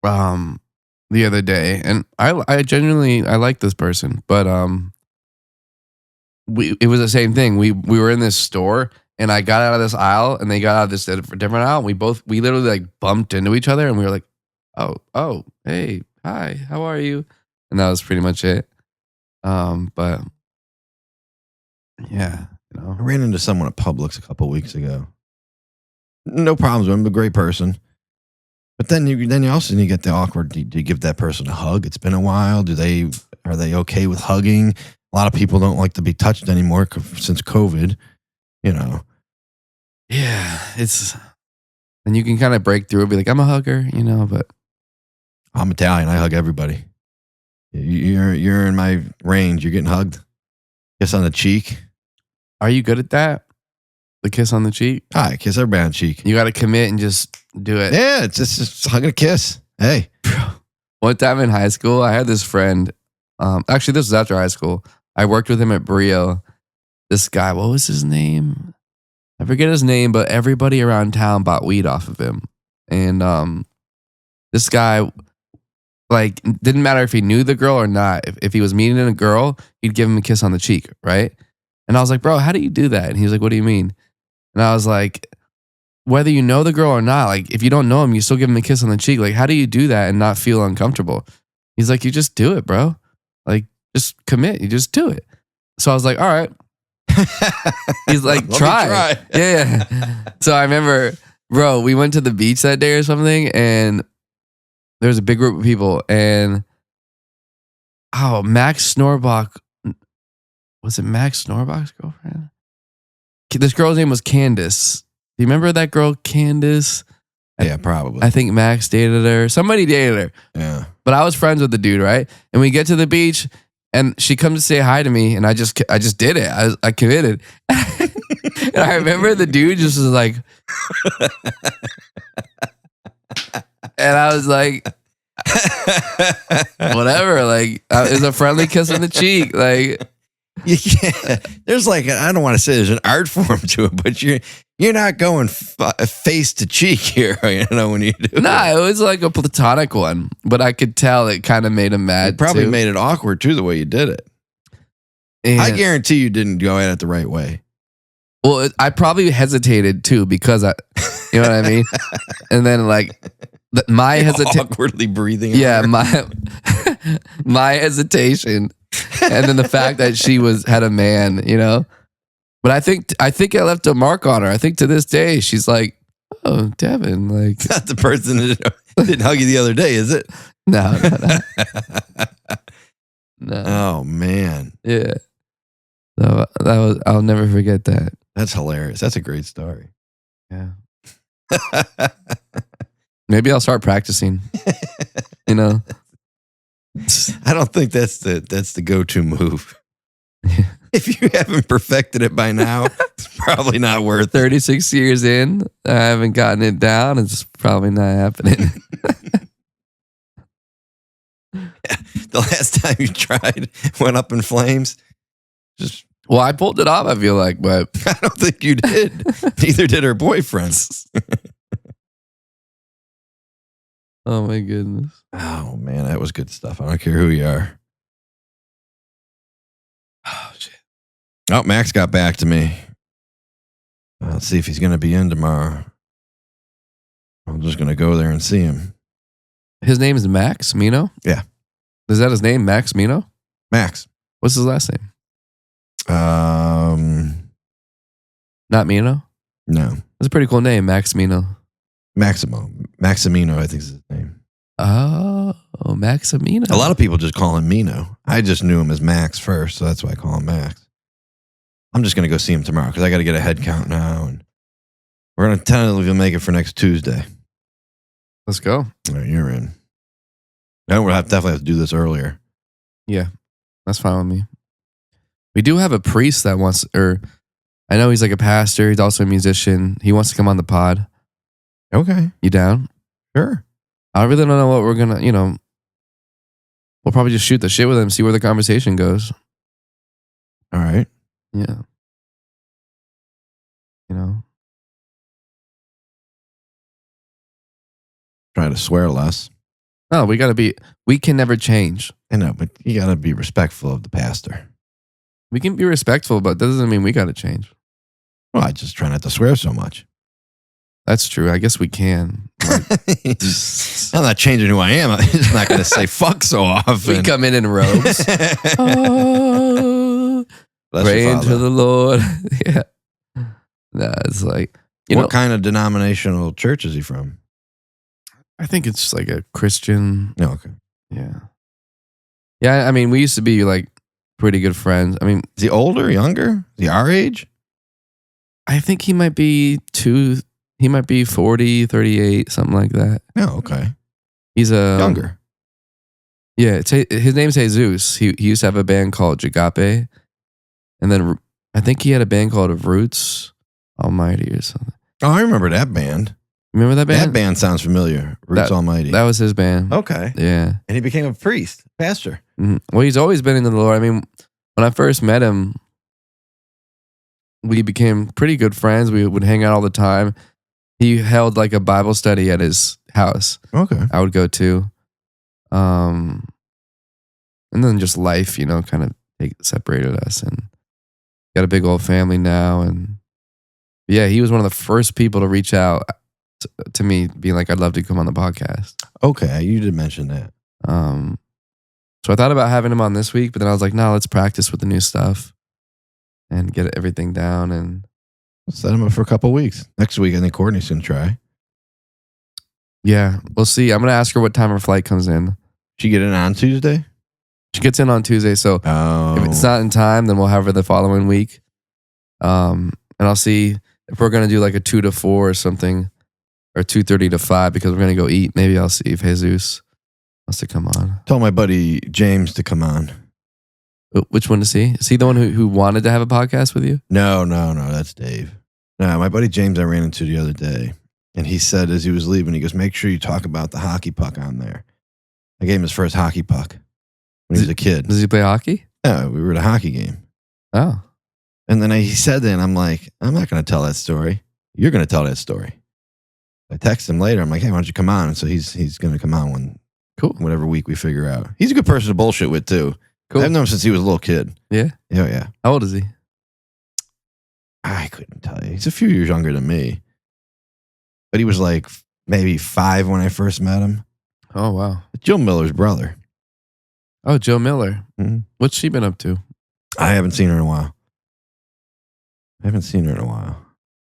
the other day, and I genuinely like this person, but it was the same thing. We were in this store, and I got out of this aisle, and they got out of this different aisle. And we literally like bumped into each other, and we were like, oh, hey, hi, how are you? And that was pretty much it. But yeah. You know. I ran into someone at Publix a couple weeks ago. No problems with him, a great person. But then you get the awkward. Do you give that person a hug? It's been a while. Are they okay with hugging? A lot of people don't like to be touched anymore since COVID. You know. Yeah, and you can kind of break through and be like, I'm a hugger, you know. But I'm Italian. I hug everybody. You're in my range. You're getting hugged. Kiss on the cheek. Are you good at that? The kiss on the cheek? Hi, kiss everybody on the cheek. You got to commit and just do it. Yeah, it's just hug and a kiss. Hey. One time in high school, I had this friend. Actually, this was after high school. I worked with him at Brio. This guy, what was his name? I forget his name, but everybody around town bought weed off of him. And this guy, like, didn't matter if he knew the girl or not. If he was meeting a girl, he'd give him a kiss on the cheek, right? And I was like, bro, how do you do that? And he was like, what do you mean? And I was like, whether you know the girl or not, like if you don't know him, you still give him a kiss on the cheek. Like, how do you do that and not feel uncomfortable? He's like, you just do it, bro. Like, just commit. You just do it. So I was like, all right. He's like, Let me try. Yeah. So I remember, bro, we went to the beach that day or something, and there was a big group of people, and Max Snorbach, was it Max Snorbach's girlfriend? This girl's name was Candace. Do you remember that girl, Candace? Yeah, probably. I think Max dated her. Somebody dated her. Yeah. But I was friends with the dude, right? And we get to the beach, and she comes to say hi to me, and I just did it. I committed. And I remember the dude just was like, and I was like, whatever. Like, it was a friendly kiss on the cheek. Like, You can't, there's like, I don't want to say there's an art form to it, but you're not going face to cheek here, you know, when you do nah, it. it was like a platonic one, but I could tell it kind of made him mad. It probably too. made it awkward too, the way you did it. And, I guarantee you didn't go at it the right way. well, I probably hesitated too because you know what I mean? And then like my hesitation, Awkwardly breathing. yeah, on her. my hesitation, and then the fact that she had a man, you know. But I think I left a mark on her. I think to this day she's like, oh, Devin, like It's not the person that didn't hug you the other day, is it? no. Oh man, Yeah. So that was, I'll never forget that. that's hilarious. That's a great story. Yeah. Maybe I'll start practicing. You know. I don't think that's the go-to move. If you haven't perfected it by now, it's probably not worth it. 36 years in, I haven't gotten it down. It's probably not happening. The last time you tried went up in flames. Just Well, I pulled it off, I feel like, but I don't think you did. Neither did her boyfriend. oh my goodness. Oh man, that was good stuff. I don't care who you are. Oh shit. Oh, Max got back to me. Let's see if he's going to be in tomorrow. I'm just going to go there and see him. His name is Max Mino? Yeah. Is that his name, Max Mino? Max. What's his last name? Not Mino? No. That's a pretty cool name, Max Mino. Maximino, I think is his name. Oh, Maximino. A lot of people just call him Mino. I just knew him as Max first, so that's why I call him Max. I'm just going to go see him tomorrow because I got to get a head count now. And we're going to tentatively make it for next Tuesday. Let's go. All right, you're in. And we'll definitely have to do this earlier. Yeah, that's fine with me. We do have a priest that wants, or I know he's like a pastor. He's also a musician. He wants to come on the pod. Okay. You down? Sure. I really don't know what we're going to, we'll probably just shoot the shit with him, see where the conversation goes. All right. Yeah. Try to swear less. No, we can never change. I know, but you got to be respectful of the pastor. We can be respectful, but that doesn't mean we got to change. Well, I just try not to swear so much. That's true. I guess we can. I'm not changing who I am. I'm just not going to say fuck so often. We come in robes. Oh, Bless pray your into father. the Lord. Yeah. Nah, it's like, What kind of denominational church is he from? I think it's like a Christian. No, okay. Yeah. Yeah, I mean, we used to be like pretty good friends. I mean, Is he older, younger? Is he our age? I think he might be 40, 38, something like that. No, okay. He's a Younger. Yeah, his name's Jesus. He used to have a band called Jagape. And then I think he had a band called Roots Almighty or something. Oh, I remember that band. Remember that band? That band sounds familiar. Roots Almighty. That was his band. Okay. Yeah. And he became a priest, pastor. Mhm. Well, he's always been into the Lord. I mean, when I first met him, we became pretty good friends. We would hang out all the time. He held like a Bible study at his house. Okay. I would go to. And then just life, kind of separated us, and got a big old family now. And yeah, he was one of the first people to reach out to me, being like, I'd love to come on the podcast. Okay. You did mention that. So I thought about having him on this week, but then I was like, no, let's practice with the new stuff. and get everything down. And We'll set him up for a couple weeks. Next week, I think Courtney's going to try. yeah, we'll see. I'm going to ask her what time her flight comes in. She get in on Tuesday? She gets in on Tuesday, so Oh. if it's not in time, then we'll have her the following week. And I'll see if we're going to do like a 2 to 4 or something, or 2:30 to 5, because we're going to go eat. Maybe I'll see if Jesus wants to come on. Tell my buddy James to come on. Which one is he? Is he the one who wanted to have a podcast with you? No, that's Dave. No, my buddy James I ran into the other day, and he said as he was leaving, he goes, make sure you talk about the hockey puck on there. I gave him his first hockey puck when he was a kid. Does he play hockey? Yeah, we were at a hockey game. Oh. And then he said that, and I'm like, I'm not going to tell that story. You're going to tell that story. I text him later. I'm like, hey, why don't you come on? And so he's going to come on Cool. whatever week we figure out. He's a good person to bullshit with, too. Cool. I've known him since he was a little kid. Yeah? Yeah. How old is he? I couldn't tell you. He's a few years younger than me. But he was like maybe 5 when I first met him. Oh, wow. Joe Miller's brother. Oh, Joe Miller. Mm-hmm. What's she been up to? I haven't seen her in a while.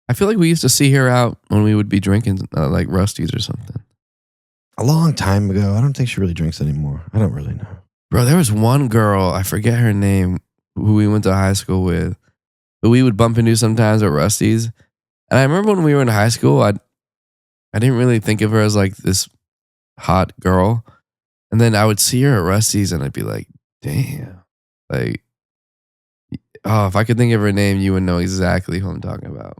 I feel like we used to see her out when we would be drinking like Rusty's or something. A long time ago. I don't think she really drinks anymore. I don't really know. Bro, there was one girl, I forget her name, who we went to high school with, who we would bump into sometimes at Rusty's. And I remember when we were in high school, I didn't really think of her as like this hot girl. And then I would see her at Rusty's and I'd be like, damn. Like, oh, if I could think of her name, you would know exactly who I'm talking about.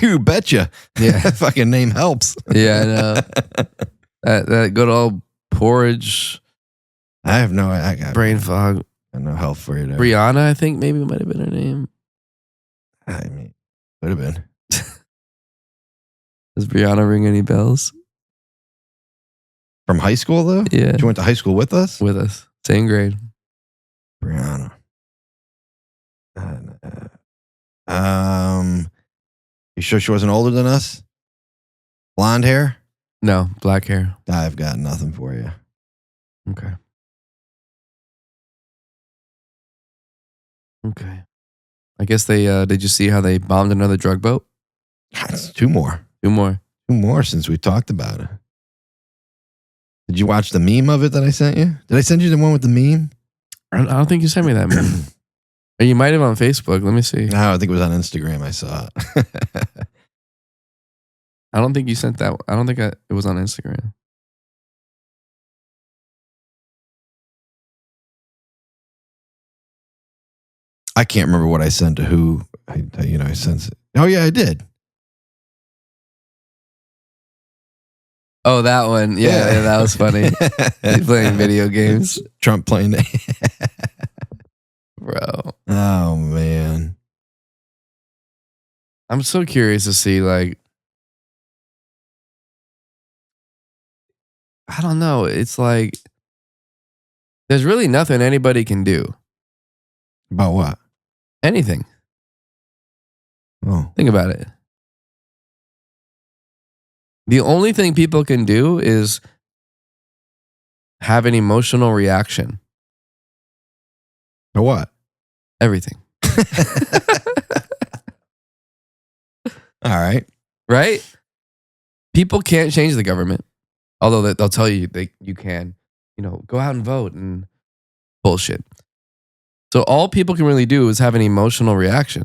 You betcha. Yeah. That fucking name helps. Yeah, I know. that good old porridge, I have no I got brain fog. no help for you there. Brianna, I think maybe might have been her name. I mean, could have been. Does Brianna ring any bells? From high school, though? Yeah. She went to high school with us? With us. Same grade. Brianna. You sure she wasn't older than us? Blonde hair? No, black hair. I've got nothing for you. Okay. Okay. I guess they, did you see how they bombed another drug boat? That's 2 more. 2 more. 2 more since we talked about it. Did you watch the meme of it that I sent you? Did I send you the one with the meme? I don't think you sent me that, man. Or you might have on Facebook. Let me see. No, I think it was on Instagram. I saw it. I don't think you sent that. I don't think it was on Instagram. I can't remember what I sent to who. I sent it. Oh, yeah, I did. Oh, that one. Yeah, that was funny. He's playing video games. Trump playing. Bro. Oh, man. I'm so curious to see, like, I don't know. It's like, there's really nothing anybody can do. About what? Anything. Oh. Think about it. The only thing people can do is have an emotional reaction. Or what? Everything. All right. Right? People can't change the government. Although they'll tell you you can, go out and vote and bullshit. So all people can really do is have an emotional reaction.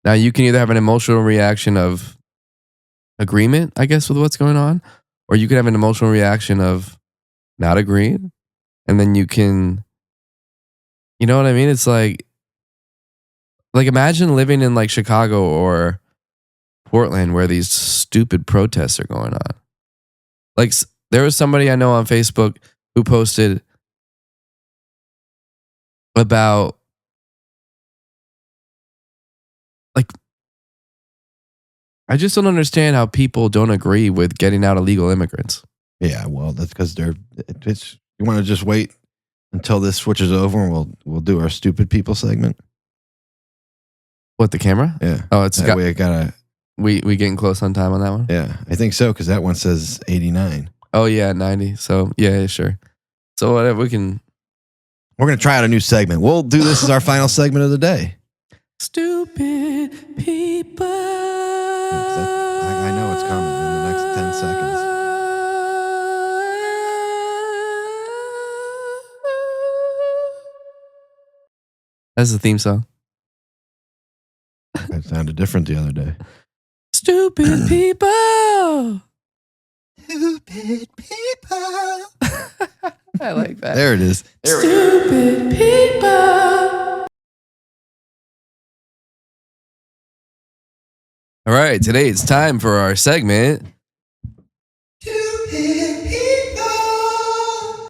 Now you can either have an emotional reaction of agreement, I guess, with what's going on, or you can have an emotional reaction of not agreeing. And then you can, you know what I mean? It's like imagine living in like Chicago or Portland where these stupid protests are going on. Like there was somebody I know on Facebook who posted about I just don't understand how people don't agree with getting out illegal immigrants. Yeah, well, that's because you want to just wait until this switches over and we'll do our stupid people segment. What, the camera? Yeah. Oh, it's that way I gotta. We getting close on time on that one? Yeah, I think so because that one says 89. Oh yeah, 90. So yeah, sure. So whatever, we're gonna try out a new segment. We'll do this as our final segment of the day. Stupid people. I know it's coming in the next 10 seconds. That's the theme song. It sounded different the other day. Stupid people. Stupid people. I like that. There it is. Stupid people. All right, today it's time for our segment. Stupid people.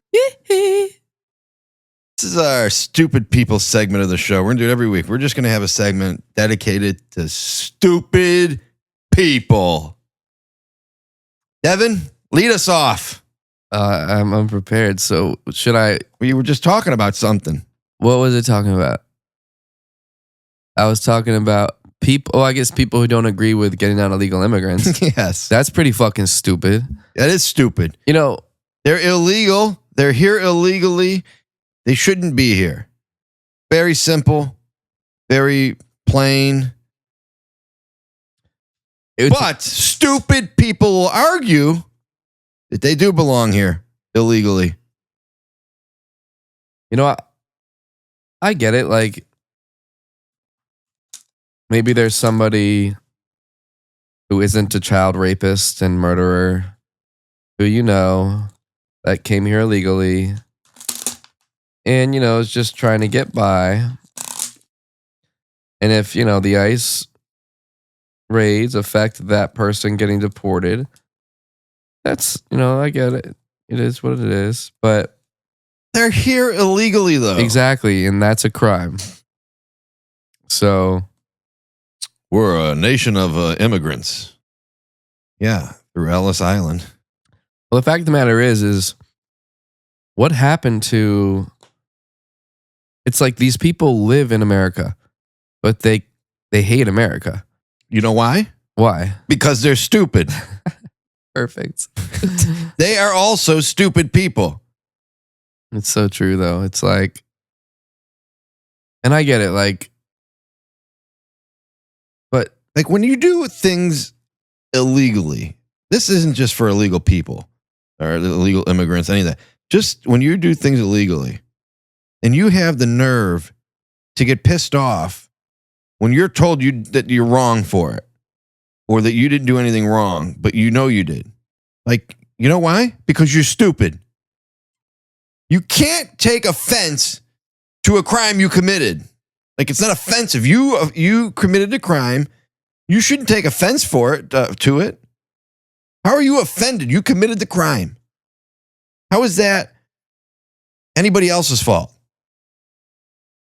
This is our stupid people segment of the show. We're going to do it every week. We're just going to have a segment dedicated to stupid people. Devin, lead us off. I'm unprepared. So should I? We were just talking about something. What was it talking about? I was talking about people. Oh, I guess people who don't agree with getting out illegal immigrants. Yes. That's pretty fucking stupid. That is stupid. You know, They're illegal. They're here illegally. They shouldn't be here. Very simple. Very plain. But stupid people will argue that they do belong here illegally. you know, I get it. Like, maybe there's somebody who isn't a child rapist and murderer who you know that came here illegally and, you know, is just trying to get by. And if, you know, the ICE raids affect that person getting deported, that's, you know, I get it. It is what it is. But They're here illegally, though. exactly. And that's a crime. So We're a nation of immigrants. Yeah, through Ellis Island. well, the fact of the matter is what happened to, it's like these people live in America, but they hate America. You know why? Why? Because they're stupid. Perfect. They are also stupid people. It's so true, though. It's like, and I get it, like, but Like when you do things illegally, this isn't just for illegal people or illegal immigrants, any of that. Just when you do things illegally and you have the nerve to get pissed off when you're told that you're wrong for it or that you didn't do anything wrong, but you know you did. Like, you know why? Because you're stupid. You can't take offense to a crime you committed. Like, it's not offensive. You committed a crime. You shouldn't take offense for it, to it. How are you offended? You committed the crime. How is that anybody else's fault?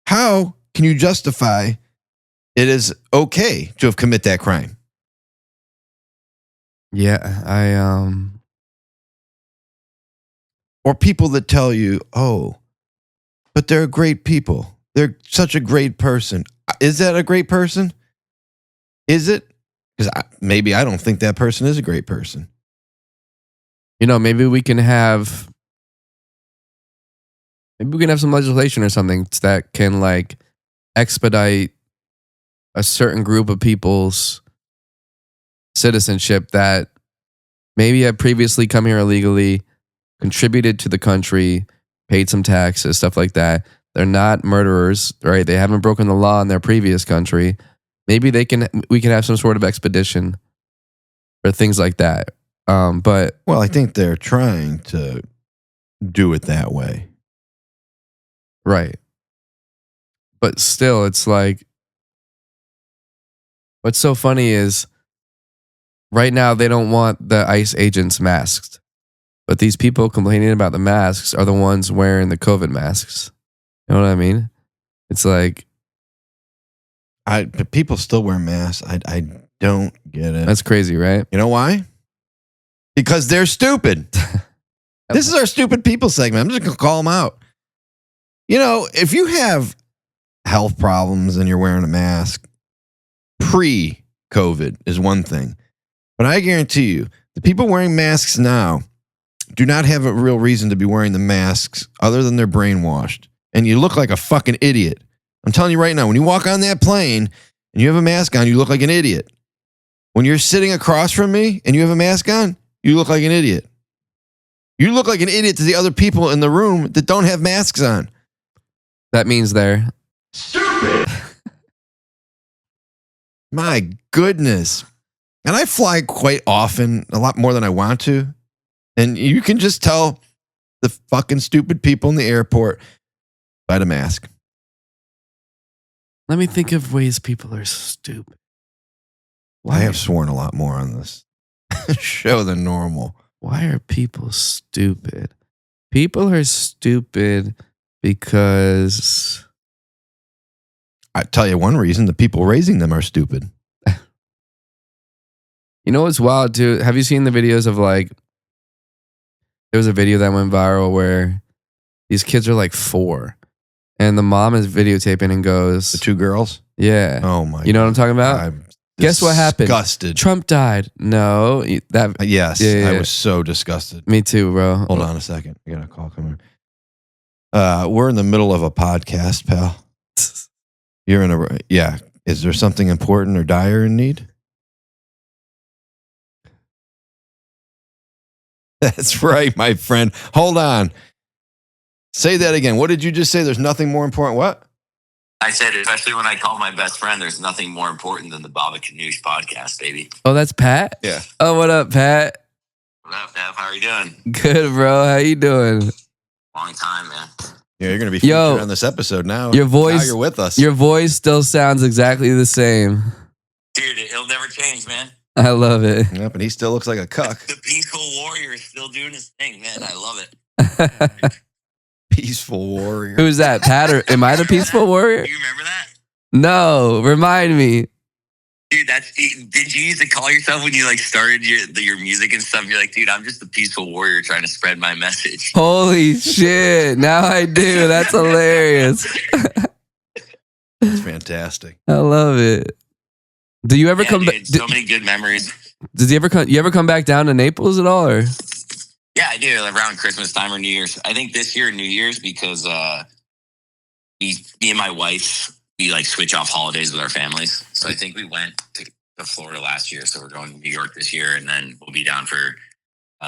How can you justify it is okay to have committed that crime? yeah, Or people that tell you, oh, but they're great people. They're such a great person. Is that a great person? Is it? Because maybe I don't think that person is a great person. you know, maybe we can have some legislation or something that can like expedite a certain group of people's citizenship that maybe had previously come here illegally, contributed to the country, paid some taxes, stuff like that. They're not murderers, right? They haven't broken the law in their previous country. Maybe we can have some sort of expedition or things like that. But Well, I think they're trying to do it that way. right. But still, it's like, what's so funny is right now they don't want the ICE agents masked. But these people complaining about the masks are the ones wearing the COVID masks. You know what I mean? It's like, But people still wear masks. I don't get it. that's crazy, right? You know why? Because they're stupid. This is our stupid people segment. I'm just going to call them out. You know, if you have health problems and you're wearing a mask, pre-COVID is one thing. But I guarantee you, the people wearing masks now do not have a real reason to be wearing the masks other than they're brainwashed. And you look like a fucking idiot I'm telling you right now, when you walk on that plane and you have a mask on, you look like an idiot. When you're sitting across from me and you have a mask on, you look like an idiot. You look like an idiot to the other people in the room that don't have masks on. That means they're stupid. My goodness. And I fly quite often, a lot more than I want to. And you can just tell the fucking stupid people in the airport by the mask. Let me think of ways people are stupid. I have sworn a lot more on this show than normal. Why are people stupid? People are stupid because... I tell you one reason, the people raising them are stupid. You know what's wild too? Have you seen the videos of like... There was a video that went viral where these kids are like 4 and the mom is videotaping and goes... The 2 girls? Yeah. Oh my. You know what I'm talking about? I'm Guess what happened? Disgusted. Trump died. No. Yes. Yeah. I was so disgusted. Me too, bro. Hold on a second. I got a call coming. We're in the middle of a podcast, pal. You're in a... Yeah. Is there something important or dire in need? That's right, my friend. Hold on. Say that again. What did you just say? There's nothing more important. What? I said, especially when I call my best friend, there's nothing more important than the BabaGanoosh Podcast, baby. Oh, that's Pat? Yeah. Oh, what up, Pat? What up, Dev? How are you doing? Good, bro. How you doing? Long time, man. Yeah, you're going to be featured on this episode now. Your voice, now you're with us. Your voice still sounds exactly the same. Dude, it'll never change, man. I love it. Yep, and he still looks like a cuck. The peaceful warrior is still doing his thing, man. I love it. Peaceful warrior. Who's that, Pat? Or am I the peaceful warrior? Do you remember that? No, remind me. Dude, did you used to call yourself when you like started your music and stuff? You're like, dude, I'm just the peaceful warrior trying to spread my message. Holy shit. Now I do. That's hilarious. That's fantastic. I love it. Do you ever come back? So many good memories. Does he ever come? You ever come back down to Naples at all? Or? Yeah, I do. Around Christmas time or New Year's. I think this year New Year's because me and my wife, we like switch off holidays with our families. So I think we went to Florida last year. So we're going to New York this year, and then we'll be down for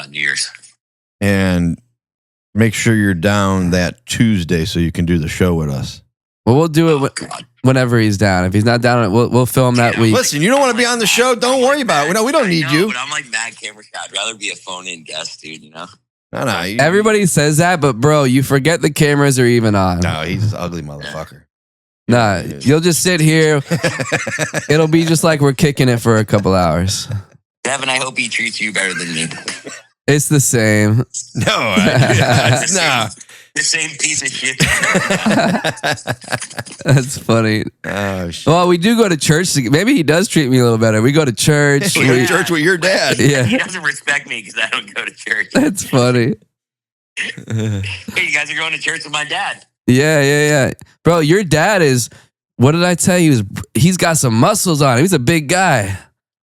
New Year's. And make sure you're down that Tuesday so you can do the show with us. Well, we'll do it whenever he's down. If he's not down, we'll film that week. Listen, you don't want to be on the show? Don't worry about it. No, we don't need you. But I'm like mad camera shy. I'd rather be a phone-in guest, dude, you know? No. Everybody says that, but bro, you forget the cameras are even on. No, he's an ugly motherfucker. Nah, you'll just sit here. It'll be just like we're kicking it for a couple hours. Devin, I hope he treats you better than me. It's the same. No, no. The same piece of shit. That's funny. Oh, shit. Well, we do go to church. Maybe he does treat me a little better. We go to church. We go to church with your dad. Yeah. He doesn't respect me because I don't go to church. That's funny. Hey, you guys are going to church with my dad. Yeah. Bro, your dad is, what did I tell you? He's got some muscles on him. He's a big guy.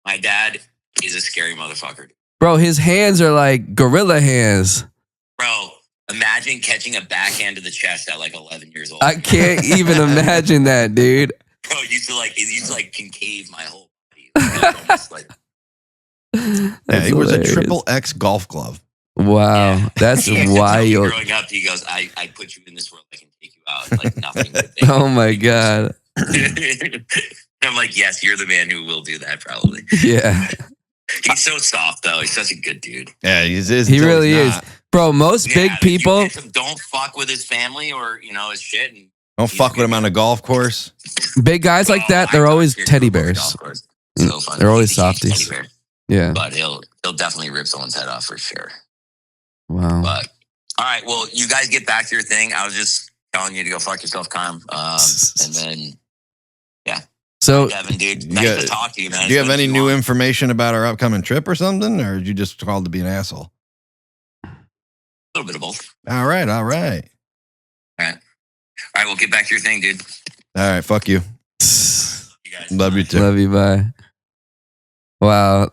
My dad is a scary motherfucker. Bro, his hands are like gorilla hands. Bro, imagine catching a backhand to the chest at like 11 years old. I can't even imagine that, dude. Bro, it used to concave my whole body. Yeah, he was a triple X golf glove. Wow, Yeah. that's He used to tell me wild. growing up, he goes, I put you in this world, I can take you out. Like nothing. Oh my God. I'm like, yes, you're the man who will do that probably. Yeah. He's so soft though. He's such a good dude. Yeah, he really is. Bro, most big people don't fuck with his family or his shit. And don't fuck with him on a golf course. Big guys like that, they're always teddy bears. So funny. They're always He's a huge softies. teddy bear. Yeah. But he'll definitely rip someone's head off for sure. Wow. But all right, well, you guys get back to your thing. I was just telling you to go fuck yourself, calm. And then So, Devin, dude, nice to talk to you, man. Do you have any new information about our upcoming trip or something, or did you just called to be an asshole? A little bit of both. All right. All right, we'll get back to your thing, dude. All right, fuck you. You guys. Love you too. love you, bye. Wow.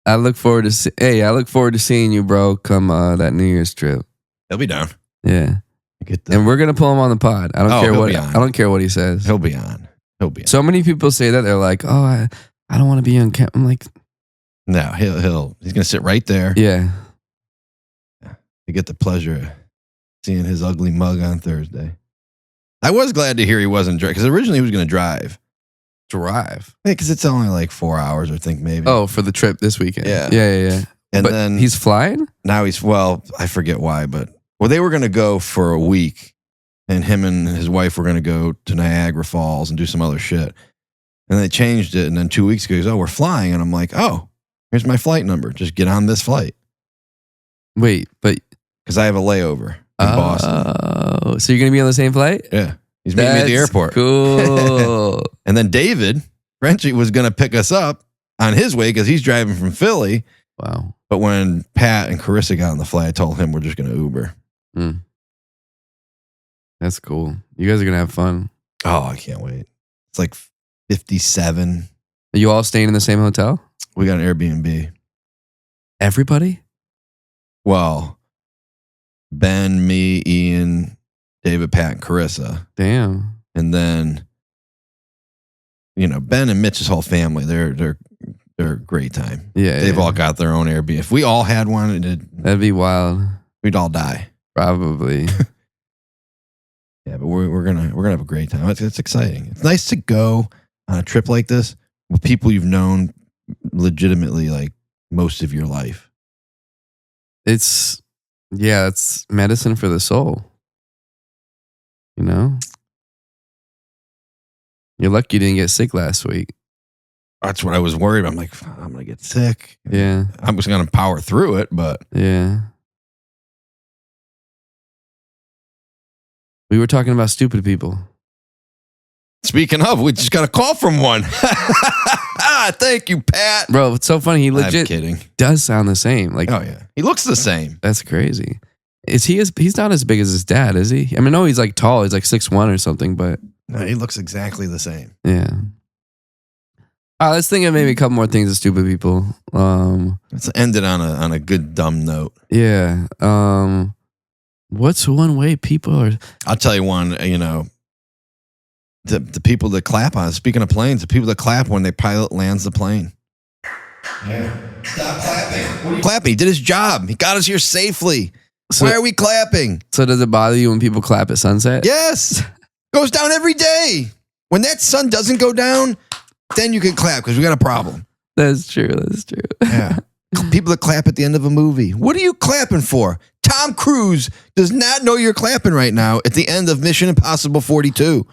I look forward to seeing you, bro, come that New Year's trip. He'll be down. Yeah. And we're gonna pull him on the pod. I don't care what he says. He'll be on. So many people say that they're like, "Oh, I don't want to be on camera." I'm like, no, he's gonna sit right there. yeah. To get the pleasure of seeing his ugly mug on Thursday. I was glad to hear he wasn't driving because originally he was going to drive. Drive? Yeah, because it's only like 4 hours, I think maybe. Oh, for the trip this weekend. Yeah. And but then he's flying? Now I forget why, but they were going to go for a week, and him and his wife were going to go to Niagara Falls and do some other shit. And they changed it, and then 2 weeks ago, he goes, "Oh, we're flying," and I'm like, "Oh, here's my flight number. Just get on this flight." Wait, but because I have a layover in Boston. So you're going to be on the same flight? Yeah. He's meeting me at the airport. Cool. And then David, Frenchie, was going to pick us up on his way because he's driving from Philly. Wow. But when Pat and Carissa got on the flight, I told him we're just going to Uber. That's cool. You guys are going to have fun. Oh, I can't wait. It's like 57. Are you all staying in the same hotel? We got an Airbnb. Everybody? Well, Ben, me, Ian, David, Pat, and Carissa. Damn. And then, Ben and Mitch's whole family, they're a great time. Yeah. They've all got their own Airbnb. If we all had one, that'd be wild. We'd all die. Probably. Yeah, but we're gonna have a great time. It's exciting. It's nice to go on a trip like this with people you've known legitimately like most of your life. It's medicine for the soul. You're lucky you didn't get sick last week. That's what I was worried about. I'm like, I'm gonna get sick. Yeah. I was gonna power through it, but yeah. We were talking about stupid people. Speaking of, we just got a call from one. Thank you, Pat. Bro, it's so funny. He legit I'm kidding. Does sound the same. Like, oh yeah, he looks the same. That's crazy. He's not as big as his dad, is he? I mean, no, he's like tall. He's like 6'1" or something, but no, he looks exactly the same. Yeah. All right, let's think of maybe a couple more things of stupid people. Let's end it on a good dumb note. Yeah. What's one way people are? I'll tell you one. The people that clap on. Speaking of planes, the people that clap when the pilot lands the plane. Yeah. Stop clapping. Clapping. He did his job. He got us here safely. Why are we clapping? So does it bother you when people clap at sunset? Yes. Goes down every day. When that sun doesn't go down, then you can clap because we got a problem. That's true. Yeah. People that clap at the end of a movie. What are you clapping for? Tom Cruise does not know you're clapping right now at the end of Mission Impossible 42.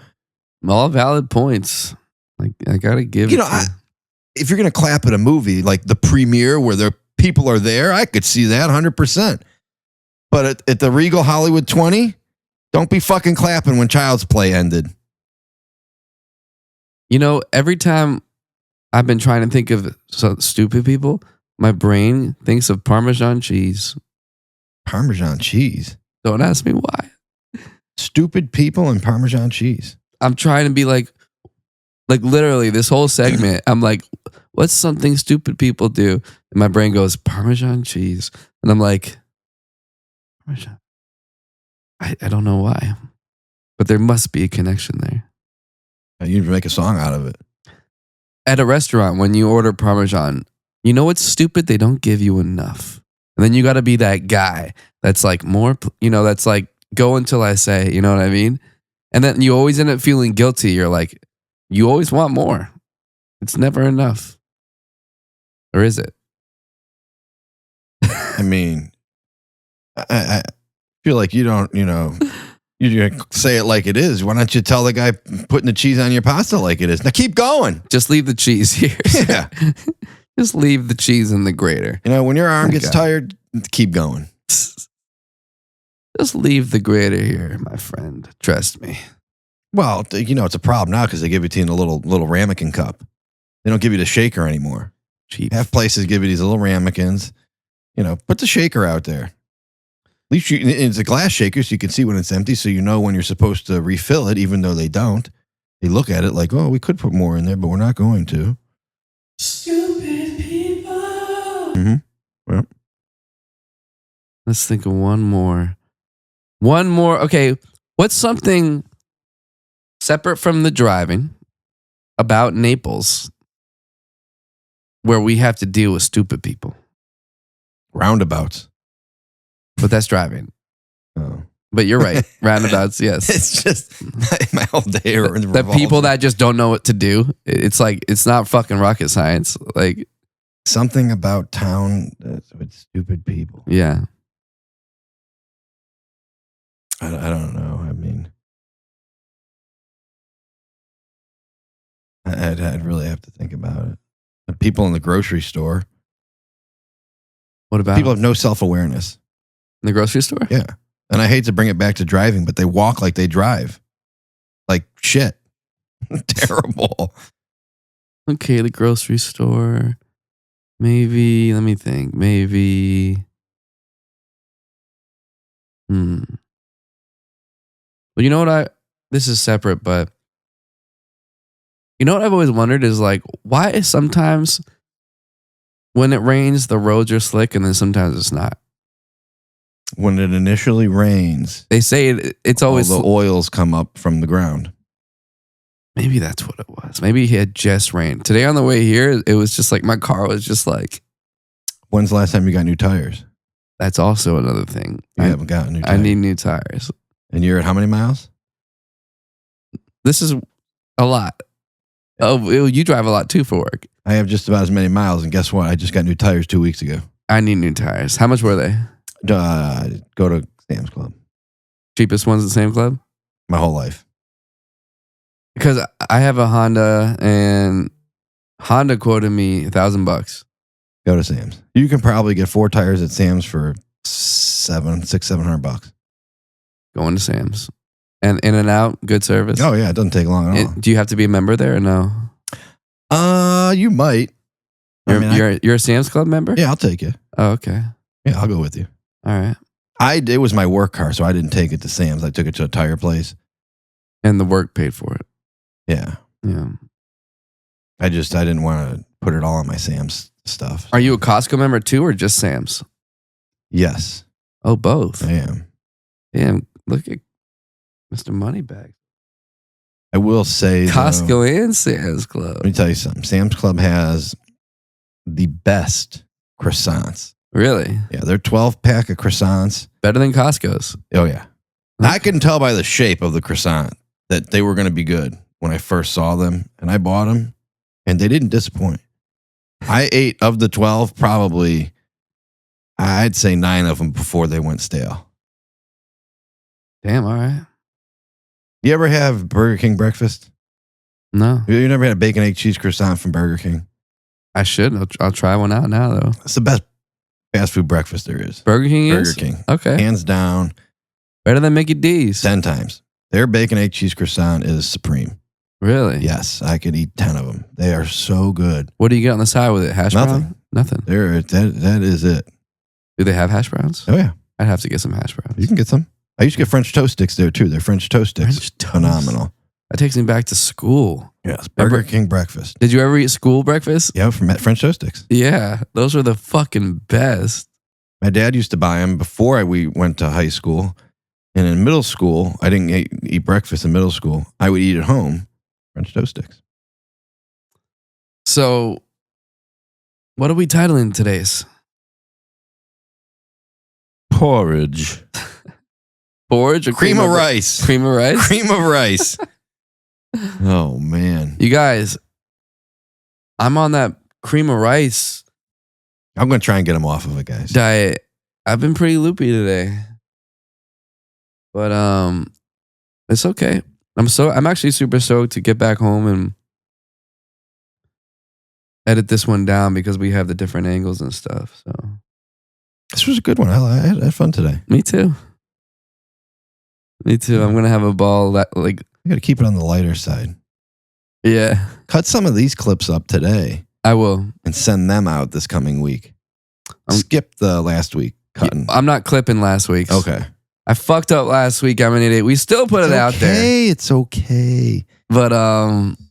All valid points. Like, I gotta give if you're going to clap at a movie, like the premiere where the people are there, I could see that 100%. But at the Regal Hollywood 20, don't be fucking clapping when Child's Play ended. Every time I've been trying to think of stupid people, my brain thinks of Parmesan cheese. Parmesan cheese? Don't ask me why. Stupid people and Parmesan cheese. I'm trying to be like literally this whole segment, I'm like, what's something stupid people do? And my brain goes, Parmesan cheese. And I'm like, Parmesan. I don't know why. But there must be a connection there. You make a song out of it. At a restaurant, when you order Parmesan, you know what's stupid? They don't give you enough. And then you got to be that guy that's like more, that's like, go until I say, you know what I mean? And then you always end up feeling guilty. You're like, you always want more. It's never enough. Or is it? I mean, I feel like you don't, you say it like it is. Why don't you tell the guy putting the cheese on your pasta like it is? Now keep going. Just leave the cheese here. Yeah. Just leave the cheese in the grater. When your arm gets tired, keep going. Just leave the grater here, my friend. Trust me. Well, it's a problem now because they give it to you in a little ramekin cup. They don't give you the shaker anymore. Cheap. Half places give you these little ramekins. Put the shaker out there. At least it's a glass shaker so you can see when it's empty so you know when you're supposed to refill it, even though they don't. They look at it like, oh, we could put more in there, but we're not going to. Stupid people. Mm-hmm. Well, let's think of one more. One more. Okay. What's something separate from the driving about Naples where we have to deal with stupid people? Roundabouts. But that's driving. Oh. But you're right. Roundabouts, yes. It's just my whole day. The people that just don't know what to do. It's like, it's not fucking rocket science. Like, something about town that's with stupid people. yeah. I don't know. I mean, I'd really have to think about it. The people in the grocery store. What about People have no self-awareness. in the grocery store? Yeah. And I hate to bring it back to driving, but they walk like they drive. Like shit. Terrible. Okay, the grocery store. Maybe, let me think. Maybe. Well, you know what this is separate, but you know what I've always wondered is like, why is sometimes when it rains, the roads are slick and then sometimes it's not? When it initially rains, They say it's always, all the oils come up from the ground. maybe that's what it was. Maybe it had just rained. Today on the way here, it was just like, my car was just like. When's the last time you got new tires? That's also another thing. You haven't gotten new tires. I need new tires. And you're at how many miles? This is a lot. Oh, you drive a lot too for work. I have just about as many miles, and guess what? I just got new tires 2 weeks ago. I need new tires. How much were they? Go to Sam's Club. Cheapest ones at the same club? My whole life. Because I have a Honda and Honda quoted me $1,000. Go to Sam's. You can probably get 4 tires at Sam's for $700. Going to Sam's. And in and out, good service. Oh yeah, it doesn't take long at all. Do you have to be a member there or no? You might. You're a Sam's Club member? Yeah, I'll take you. Oh, okay. Yeah, I'll go with you. All right. It was my work car, so I didn't take it to Sam's. I took it to a tire place. And the work paid for it. Yeah. Yeah. I didn't want to put it all on my Sam's stuff. Are you a Costco member too or just Sam's? Yes. Oh, both. I am. Damn, look at Mr. Moneybags. I will say Costco and Sam's Club. Let me tell you something. Sam's Club has the best croissants. Really? Yeah, they're 12-pack of croissants. Better than Costco's. Oh, yeah. I can tell by the shape of the croissant that they were going to be good when I first saw them, and I bought them, and they didn't disappoint. I ate of the 12, probably, I'd say 9 of them before they went stale. Damn, all right. You ever have Burger King breakfast? No. You never had a bacon, egg, cheese croissant from Burger King? I should. I'll try one out now, though. It's the best fast food breakfast there is. Burger King Burger is? King. Okay. Hands down. Better than Mickey D's. 10 times. Their bacon, egg, cheese croissant is supreme. Really? Yes, I could eat 10 of them. They are so good. What do you get on the side with it? Hash brown? Nothing. That is it. Do they have hash browns? Oh, yeah. I'd have to get some hash browns. You can get some. I used to get French toast sticks there, too. Their French toast sticks. French toast. Phenomenal. That takes me back to school. Yes, Burger King breakfast. Did you ever eat school breakfast? Yeah, from French toast sticks. Yeah, those were the fucking best. My dad used to buy them before we went to high school. And in middle school, I didn't eat breakfast in middle school. I would eat at home French toast sticks. So, what are we titling today's? Porridge. Porridge or Cream of rice. Cream of rice? Cream of rice. Oh, man. You guys, I'm on that cream of rice I'm going to try and get them off of it, guys. diet. I've been pretty loopy today. But it's okay. I'm actually super stoked to get back home and edit this one down because we have the different angles and stuff. So This was a good one. I had fun today. me too. I'm gonna have a ball. That like I got to keep it on the lighter side. yeah, Cut some of these clips up today I will. and send them out this coming week. Skip the last week cutting. I'm not clipping last week's. Okay. I fucked up last week. I'm an idiot. We still put it out there, Hey, it's okay. but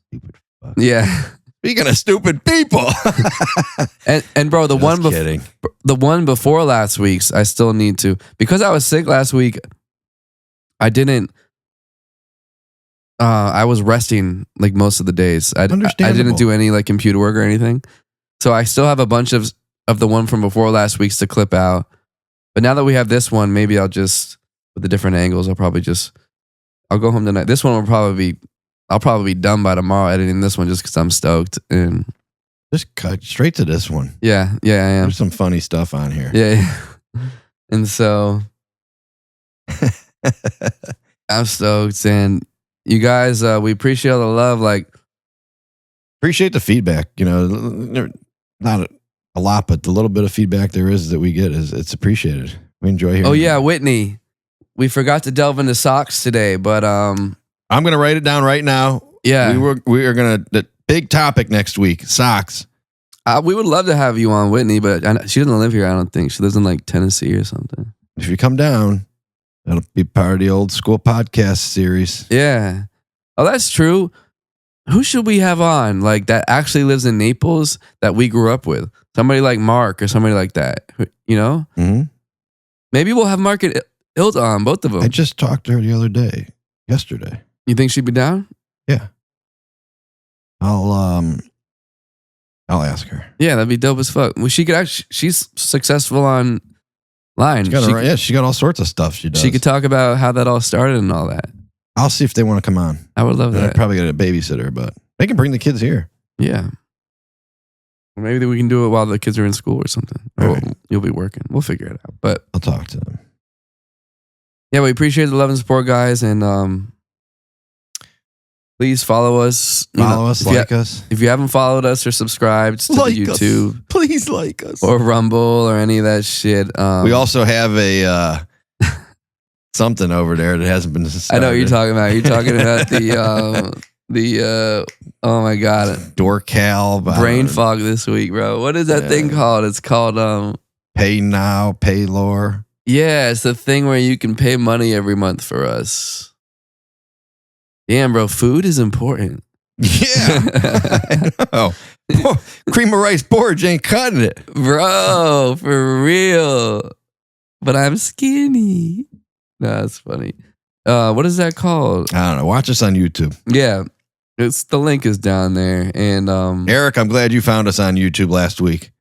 Stupid fuck. yeah. Speaking of stupid people. And bro, the Kidding. one before last week's, I still need to because I was sick last week. I didn't. I was resting like most of the days. I Understandable. didn't do any like computer work or anything. So I still have a bunch of the one from before last week's to clip out. But now that we have this one, maybe I'll just, with the different angles, I'll go home tonight. This one I'll probably be done by tomorrow editing this one just because I'm stoked. And Just cut straight to this one. yeah, I am. There's some funny stuff on here. Yeah. And so I'm stoked. And you guys, we appreciate all the love. Like, Appreciate the feedback. You know, not a lot, but the little bit of feedback there is that we get it's appreciated. We enjoy hearing. oh yeah, Whitney, we forgot to delve into socks today, but I'm gonna write it down right now. yeah, we are gonna the big topic next week. Socks. we would love to have you on, Whitney, but she doesn't live here. I don't think she lives in like Tennessee or something. If you come down, that'll be part of the old school podcast series. Yeah. Oh, that's true. Who should we have on like that actually lives in Naples that we grew up with? Somebody like Mark or somebody like that. You know? Mm-hmm. Maybe we'll have Mark and Ilta on, both of them. I just talked to her yesterday. You think she'd be down? Yeah. I'll ask her. Yeah, that'd be dope as fuck. Well, she could actually. She's successful online. She got all sorts of stuff she does. She could talk about how that all started and all that. I'll see if they want to come on. I would love I'd that. probably get a babysitter, but they can bring the kids here. Yeah. Or maybe we can do it while the kids are in school or something. Or Right. you'll be working. We'll figure it out. But I'll talk to them. yeah, we appreciate the love and support, guys, and please follow us. Follow us, like you, us. If you haven't followed us or subscribed to Like the us. YouTube Please like us. or Rumble or any of that shit. We also have a something over there that hasn't been started. I know what you're talking about. You're talking about the oh my god, Door cal. brain fog this week, bro. What is that thing called? It's called Pay now, pay lore. yeah, it's the thing where you can pay money every month for us. Damn, bro, food is important. Yeah. I know. Cream of rice porridge ain't cutting it. Bro, for real. But I'm skinny. No, that's funny. What is that called? I don't know. Watch us on YouTube. Yeah. The link is down there. And Eric, I'm glad you found us on YouTube last week.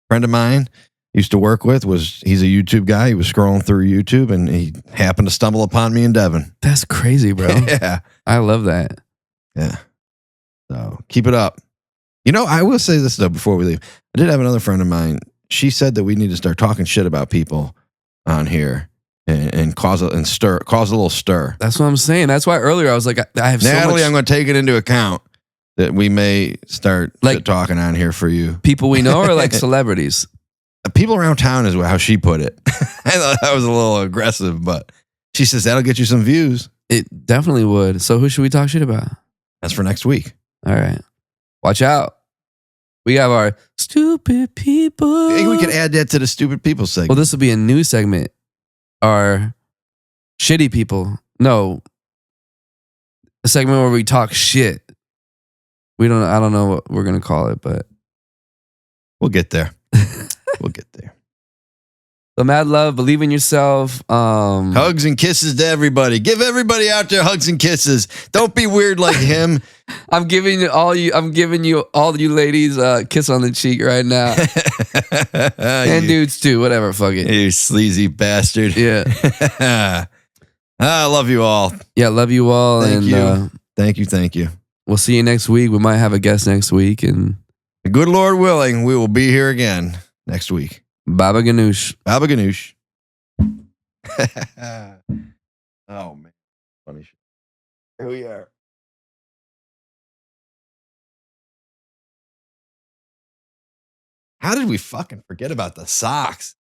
Friend of mine used to work with he's a YouTube guy. He was scrolling through YouTube and he happened to stumble upon me and Devin. that's crazy, bro. Yeah. I love that. Yeah. So keep it up. You know, I will say this though before we leave. I did have another friend of mine. She said that we need to start talking shit about people on here and cause a little stir. That's what I'm saying. That's why earlier I was like, I have Natalie, so much I'm going to take it into account that we may start Like- shit talking on here for you. people we know or like celebrities. People around town is how she put it. I thought that was a little aggressive, but she says that'll get you some views. It definitely would. So who should we talk shit about? That's for next week. All right. Watch out. We have our stupid people. I think we could add that to the stupid people segment. Well, this will be a new segment. Our shitty people. No. A segment where we talk shit. I don't know what we're gonna call it, but We'll get there. We'll get there. the mad love, believe in yourself. Hugs and kisses to everybody. Give everybody out there hugs and kisses. Don't be weird like him. I'm giving you all you ladies a kiss on the cheek right now. And dudes too, whatever, fuck it. You sleazy bastard. Yeah. I love you all. Yeah, love you all. Thank and you. Thank you. We'll see you next week. We might have a guest next week. And The good Lord willing, we will be here again next week. BabaGanoosh. BabaGanoosh. Oh, man. Funny shit. Here we are. How did we fucking forget about the socks?